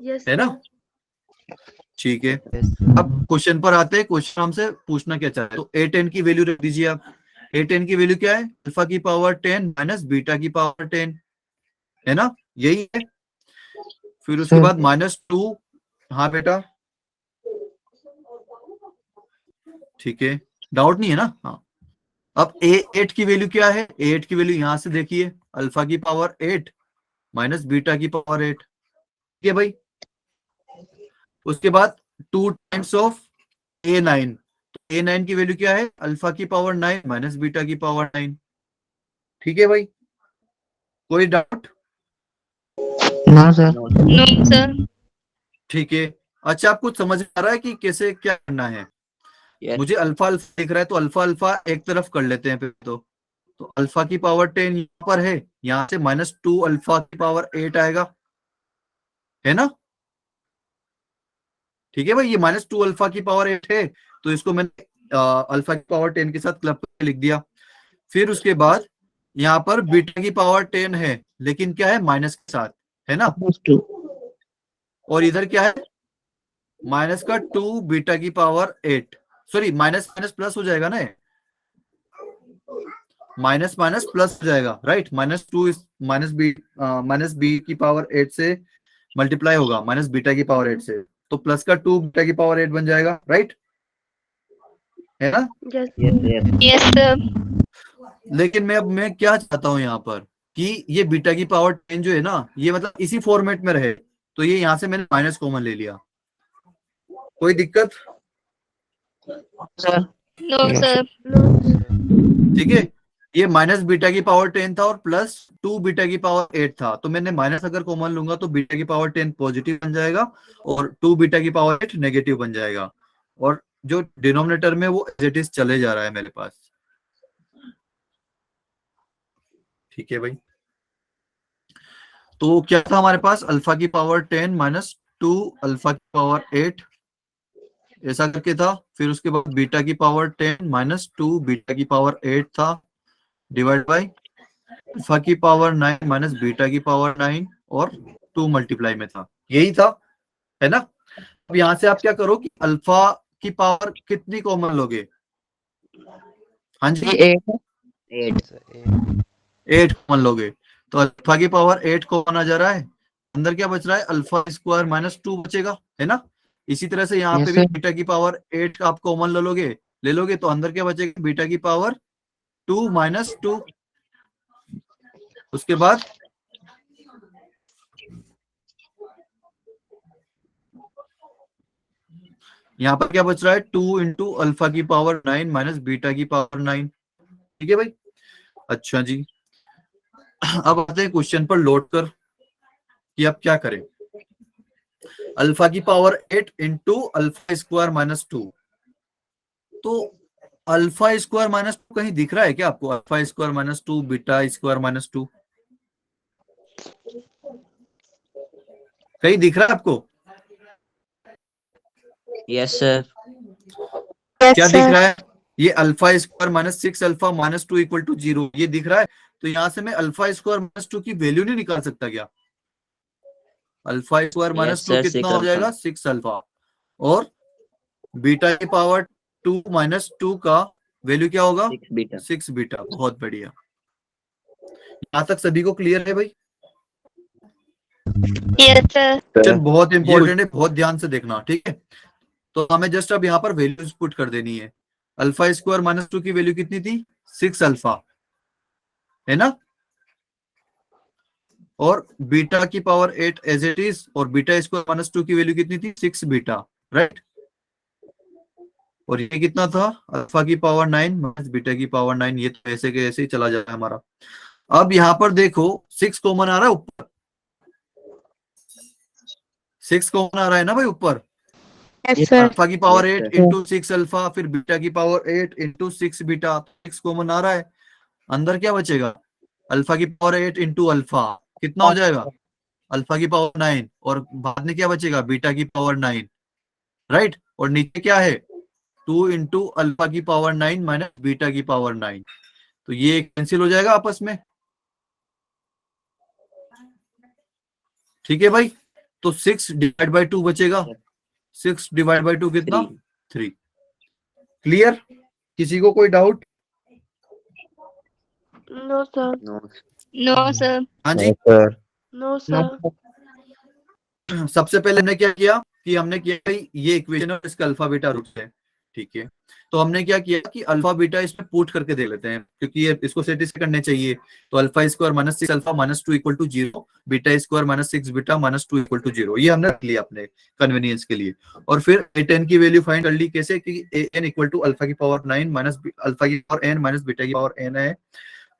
Yes, है ना? sir. ठीक है, अब क्वेश्चन पर आते हैं। क्वेश्चन हमसे पूछना क्या चाहे, तो a10 की वैल्यू रख दीजिए आप। a10 की वैल्यू क्या है, अल्फा की पावर 10 माइनस बीटा की पावर 10, है ना? यही है। फिर उसके बाद -2, हाँ बेटा, ठीक है, डाउट नहीं है ना? हाँ, अब a8 की वैल्यू क्या है, a8 की वैल्यू यहां से देखिए, अल्फा की पावर 8 माइनस बीटा की पावर 8। ठीक है भाई, उसके बाद 2 टाइम्स ऑफ a9, तो a9 की वैल्यू क्या है, अल्फा की पावर 9 माइनस बीटा की पावर 9। ठीक है भाई, कोई doubt? No sir. No, sir. ठीक है, अच्छा, आप कुछ समझ आ रहा है कि कैसे क्या करना है? Yes. मुझे अल्फा अल्फा दिख रहा है, तो अल्फा अल्फा एक तरफ कर लेते हैं पहले तो अल्फा की पावर 10 यहाँ पर है, यहाँ से -2 अल्फा की पावर 8 आएगा, है ना? ठीक है भाई, ये -2 अल्फा की पावर 8 है, तो इसको मैंने अल्फा की पावर 10 के साथ क्लब करके लिख दिया। फिर उसके बाद यहाँ पर बीटा की पावर 10 है, लेकिन क्या है, माइनस के साथ, है ना? और इधर क्या है, माइनस का 2 बीटा की power 8, sorry minus minus plus हो जाएगा ना, माइनस माइनस प्लस हो जाएगा, राइट? -2 माइनस बी की पावर 8 से मल्टीप्लाई होगा माइनस बीटा की पावर 8 से, तो प्लस का 2 बीटा की पावर 8 बन जाएगा, राइट है ना? Yes, Yes, sir. yes. Yes, sir. लेकिन मैं क्या चाहता हूं यहाँ पर कि ये बीटा की पावर 10 जो है ना, ये मतलब इसी फॉर्मेट में रहे, तो ये यहाँ से मैंने माइनस कॉमन ले लिया। कोई दिक्कत? Sir. No, sir. No, sir. ठीक है, ये माइनस बीटा की पावर 10 था और प्लस 2 बीटा की पावर 8 था, तो मैंने माइनस अगर कॉमन लूंगा तो बीटा की पावर 10 पॉजिटिव बन जाएगा और 2 बीटा की पावर 8 नेगेटिव बन जाएगा, और जो डिनोमिनेटर में वो एज इट इज चले जा रहा है मेरे पास। ठीक है भाई, तो क्या था हमारे पास, अल्फा की पावर 10 माइनस 2 अल्फा की पावर 8 ऐसा करके था। फिर उसके बाद बीटा की पावर 10 माइनस 2 बीटा की पावर 8 था, डिवाइड बाय अल्फा की पावर 9 माइनस बीटा की पावर 9 और 2 मल्टीप्लाई में था, यही था, है ना? अब यहां से आप क्या करो कि अल्फा की पावर कितनी कॉमन लोगे? हाँ जी, 8 8 8 कॉमन लोगे तो अल्फा की पावर 8 कॉमन आ जा रहा है, अंदर क्या बच रहा है, अल्फा स्क्वायर माइनस 2 बचेगा, है ना। इसी तरह से यहाँ यस पे भी सर। बीटा की पावर 8 आप कॉमन ले लोगे तो अंदर क्या बचेगा, बीटा की पावर 2 माइनस 2। उसके बाद यहाँ पर क्या बच रहा है, 2 इंटू अल्फा की पावर 9 माइनस बीटा की पावर 9। ठीक है भाई। अच्छा जी, अब आते हैं क्वेश्चन पर लौट कर कि अब क्या करें। अल्फा की power 8 into alpha square minus 2, तो अल्फा स्क्वायर माइनस 2 कहीं दिख रहा है क्या आपको, alpha square minus 2 beta square minus 2 कहीं दिख रहा है आपको? Yes sir. क्या दिख रहा है, ये alpha square minus 6 alpha minus 2 equal to 0 ये दिख रहा है। तो यहां से मैं अल्फा स्क्वायर माइनस 2 की वैल्यू नहीं निकाल सकता क्या? Alpha square minus yes 2 sir, कितना 6 हो अल्फा। जाएगा, 6 अल्फा, और बीटा की पावर 2 माइनस 2 का वैल्यू क्या होगा, 6 बीटा। 6 बीटा। बहुत बढ़िया, यहां तक सभी को क्लियर है भाई? Yes sir. क्वेश्चन बहुत इंपॉर्टेंट है, बहुत ध्यान से देखना, ठीक है। तो हमें जस्ट अब यहाँ पर वैल्यूज पुट कर देनी है। अल्फा स्क्वायर माइनस 2 की वैल्यू कितनी थी, 6 अल्फा, है ना। और बीटा की पावर 8 एज इट इज, और बीटा स्क्वायर माइनस 2 की वैल्यू कितनी थी, 6 बीटा, राइट। और ये कितना था, अल्फा की पावर 9 माइनस बीटा की पावर 9, ये तो ऐसे के ऐसे ही चला जाएगा हमारा। अब यहाँ पर देखो 6 कॉमन आ रहा है ऊपर, 6 कॉमन आ रहा है ना भाई ऊपर। Yes, sir. अल्फा की power Yes, 8 sir. Into 6 alpha, फिर बीटा की पावर 8 इंटू 6 बीटा, 6 कॉमन आ रहा है। अंदर क्या बचेगा, अल्फा की पावर 8 इंटू अल्फा कितना हो जाएगा, अल्फा की पावर 9, और बाद में क्या बचेगा, बीटा की पावर 9, राइट। और नीचे क्या है, 2 इंटू अल्फा की पावर 9 माइनस बीटा की पावर 9, तो ये कैंसिल हो जाएगा आपस में। ठीक है भाई, तो 6 डिवाइड बाई 2 बचेगा, 6 डिवाइड बाई 2 कितना, 3। क्लियर, किसी को कोई doubt? No, sir. No sir. हाँ जी, सर। No, sir. सबसे पहले हमने क्या किया कि हमने किया भाई ये इक्वेशन और इसका अल्फा बीटा रूट्स है, ठीक है। तो हमने क्या किया कि अल्फा बीटा इसमें पुट करके देख लेते हैं, क्योंकि ये इसको सेटिस्फाई करने चाहिए। तो alpha square minus 6 alpha minus 2 equal to 0, beta square minus 6 beta minus 2 equal to 0, ये हमने रख लिया अपने कन्वीनियंस के लिए। और फिर a10 की वैल्यू फाइंड कर ली, कैसे, क्योंकि an इक्वल टू अल्फा की पावर 9 माइनस अल्फा की पावर n माइनस बीटा की पावर n है।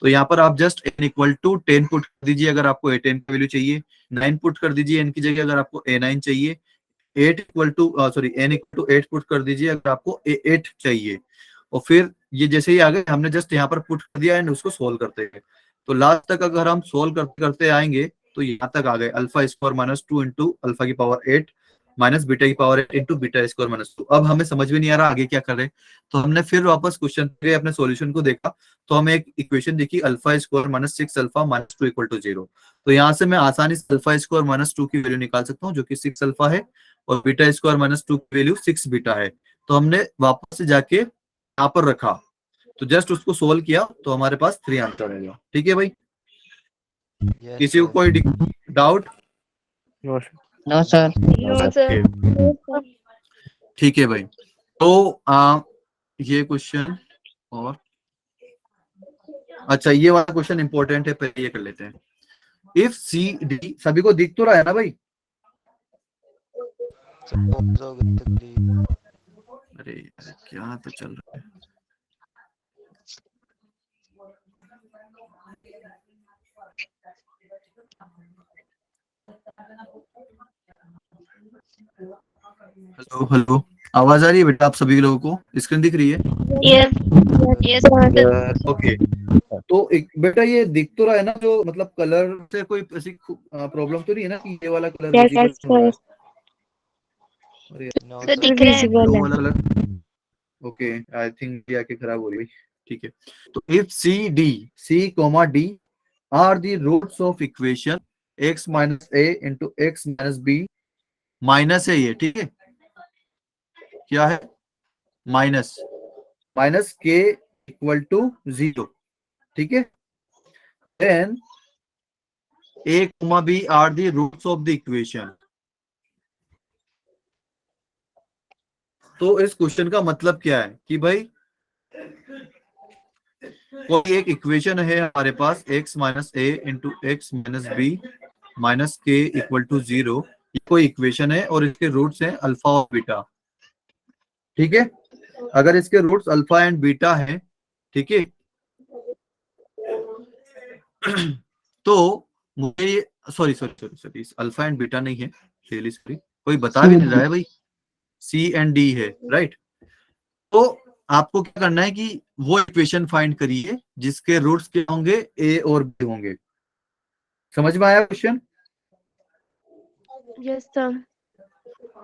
तो यहाँ पर आप just n equal to 10 put कर दीजिए अगर आपको a10 की वैल्यू चाहिए, 9 पुट कर दीजिए n की जगह अगर आपको a9 चाहिए, 8 equal to sorry n equal to 8 put कर दीजिए अगर आपको a8 चाहिए। और फिर ये जैसे ही आ गए, हमने जस्ट यहाँ पर पुट कर दिया एंड उसको सोल्व करते हैं। तो लास्ट तक अगर हम सोल्व करते करते आएंगे तो यहाँ तक आ गए, alpha square minus 2 into alpha की पावर 8 माइनस बीटा की power 8 into beta square minus 2। अब हमें समझ में नहीं आ रहा आगे क्या करें, तो हमने फिर वापस क्वेश्चन पे अपने सॉल्यूशन को देखा, तो हमें एक इक्वेशन देखी, alpha square minus 6 alpha minus 2 equal to 0। तो यहाँ से मैं आसानी से अल्फा स्क्वायर माइनस 2 की वैल्यू निकाल सकता हूँ जो कि 6 अल्फा है, और बीटा स्क्वायर माइनस 2 की वैल्यू 6 बीटा है। तो हमने वापस से जाके यहाँ पर रखा, तो जस्ट उसको सोल्व किया तो हमारे पास 3 आंसर रहेगा। ठीक है भाई, किसी को कोई doubt? No sir. No sir. ठीक है भाई, तो ये क्वेश्चन, और अच्छा ये वाला क्वेश्चन इंपॉर्टेंट है, पहले ये कर लेते हैं। इफ सी डी, सभी को दिख तो रहा है ना भाई? अरे यार, क्या तो चल रहा है। हेलो हेलो, आवाज आ रही है बेटा आप सभी लोगों को? स्क्रीन दिख रही है? Yes yes sir. ओके, तो एक बेटा ये दिख तो रहा है ना, जो मतलब कलर से कोई ऐसी प्रॉब्लम तो नहीं है ना कि ये वाला कलर Yes, विजिबल हो रहा है? sir. अरे सर दिख रहा है। Visible वो है. वाला कलर, ओके आई थिंक ये आके खराब हो रही है। ठीक है, तो if c d, c comma d are the roots of equation x minus a into x minus b, minus है ये, ठीक है, क्या है, minus, minus k equal to 0, ठीक है, then a, b are the roots of the equation. तो इस क्वेश्चन का मतलब क्या है कि भाई कोई एक इक्वेशन है हमारे पास x minus a into x minus b minus k equal to 0। ये कोई इक्वेशन है और इसके रूट्स हैं अल्फा और बीटा। ठीक है, अगर इसके रूट्स अल्फा एंड बीटा हैं, ठीक है, तो मुझे सॉरी अल्फा एंड बीटा नहीं है, रियली सॉरी, कोई बता भी नहीं रहा है भाई, सी एंड डी है, राइट। तो आपको क्या करना है कि वो इक्वेशन फाइंड करिए जिसके रूट्स क्या होंगे, ए और बी होंगे। समझ में आया क्वेश्चन? Yes, sir.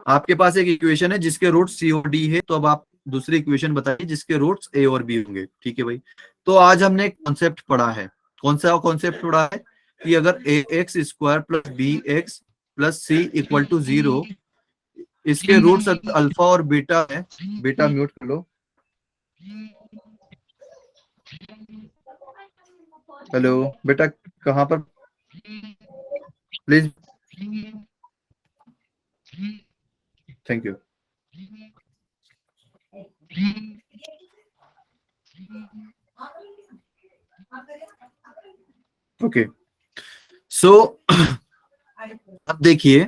आपके पास एक इक्वेशन है जिसके रूट्स सी और डी है, तो अब आप दूसरी इक्वेशन बताइए जिसके रूट्स ए और बी होंगे। ठीक है भाई, तो आज हमने एक कॉन्सेप्ट पढ़ा है। कौन सा कॉन्सेप्ट पढ़ा है कि अगर a x square plus b x plus c equal to 0, इसके रूट्स अल्फा और बीटा है। बेटा म्यूट कर लो। हेलो बेटा, कहाँ पर, please, thank you. Okay, so अब देखिए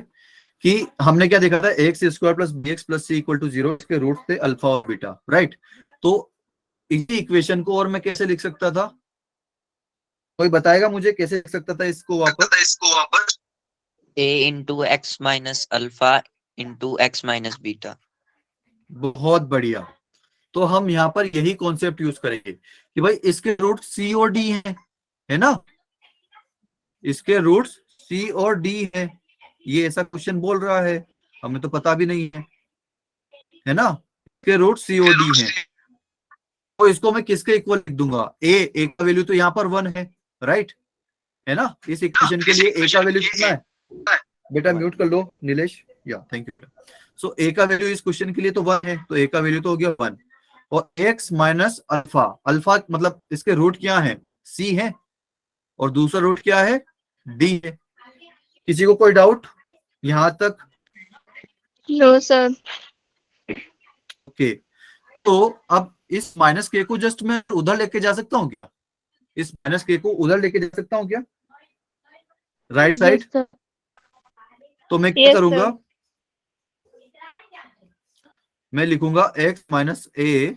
कि हमने क्या देखा था, x square plus b x plus c equal to 0, इसके रूट थे अल्फा और बीटा, राइट। तो इसी इक्वेशन को और मैं कैसे लिख सकता था, कोई बताएगा मुझे कैसे लिख सकता था इसको वापस? a into x minus alpha into x minus beta. बहुत बढ़िया। तो हम यहाँ पर यही कॉन्सेप्ट यूज करेंगे कि भाई इसके रूट सी और डी हैं, है ना, इसके रूट्स सी और डी हैं। ये ऐसा क्वेश्चन बोल रहा है, हमें तो पता भी नहीं है ना, इसके रूट सी और डी हैं। तो इसको मैं किसके इक्वल लिख दूंगा, ए का वैल्यू तो यहाँ पर 1 है, राइट, है ना। इस इक्वेशन के लिए ए का वैल्यू कितना है? बेटा म्यूट कर लो नीलेश, या थैंक यू। सो ए का वैल्यू इस क्वेश्चन के लिए तो 1 है, तो ए का वैल्यू तो हो गया 1। और एक्स माइनस अल्फा, अल्फा मतलब इसके रूट क्या है, सी है, और दूसरा रूट क्या है, डी है। किसी को कोई डाउट यहां तक? No sir. ओके, तो अब इस माइनस के को जस्ट मैं उधर लेके जा सकता हूँ क्या? इस माइनस के को उधर लेके जा सकता हूँ क्या, राइट साइड? Yes, sir. तो मैं क्या Yes, करूंगा, sir. मैं लिखूंगा x माइनस ए,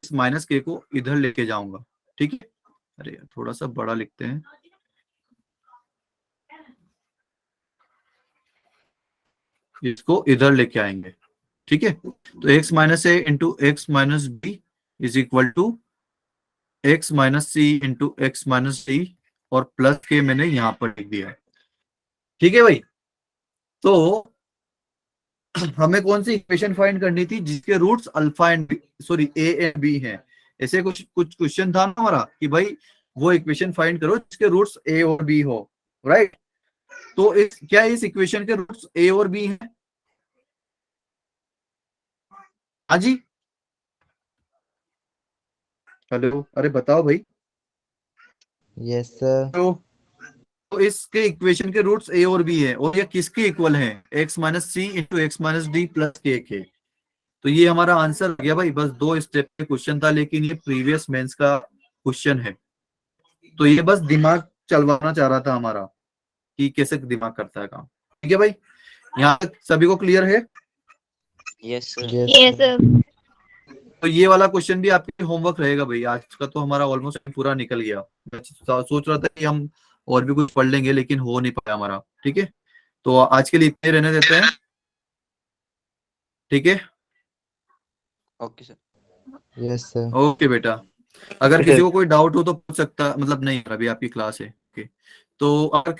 इस माइनस के को इधर लेके जाऊंगा। ठीक है, अरे थोड़ा सा बड़ा लिखते हैं, इसको इधर लेके आएंगे। ठीक है, तो x minus a into x minus b is equal to x minus c into x minus d, और प्लस के मैंने यहां पर लिख दिया। ठीक है भाई, तो हमें कौन सी इक्वेशन फाइंड करनी थी जिसके roots alpha and sorry a and b हैं। ऐसे कुछ क्वेश्चन था ना हमारा कि भाई वो इक्वेशन फाइंड करो जिसके रूट्स ए और बी हो, राइट। तो क्या इस इक्वेशन के रूट्स ए और बी हैं? हाँ जी, हेलो, अरे बताओ भाई। Yes sir. तो इसके इक्वेशन के रूट्स ए और बी है, और ये किसके इक्वल हैं, x minus c into x minus d plus k. तो ये हमारा आंसर हो गया भाई। बस 2 स्टेप के क्वेश्चन था, लेकिन ये प्रीवियस मेंस का क्वेश्चन है, तो ये बस दिमाग चलवाना चाह रहा था हमारा कि कैसे दिमाग करता है काम। ठीक है भाई, यहाँ तक सभी को क्लियर है? Yes sir. Yes, sir. तो ये वाला क्वेश्चन भी आपके होमवर्क रहेगा भाई। आज का तो हमारा ऑलमोस्ट पूरा निकल गया। मैं सोच रहा था कि हम और भी कुछ पढ़ लेंगे, लेकिन हो नहीं पाया हमारा। ठीक है, तो आज के लिए इतने रहने देते हैं। ठीक है, okay sir. Yes sir. Okay बेटा, अगर किसी को कोई डाउट हो तो पूछ सकता, मतलब नहीं अभी आपकी क्लास है। ओके, तो अगर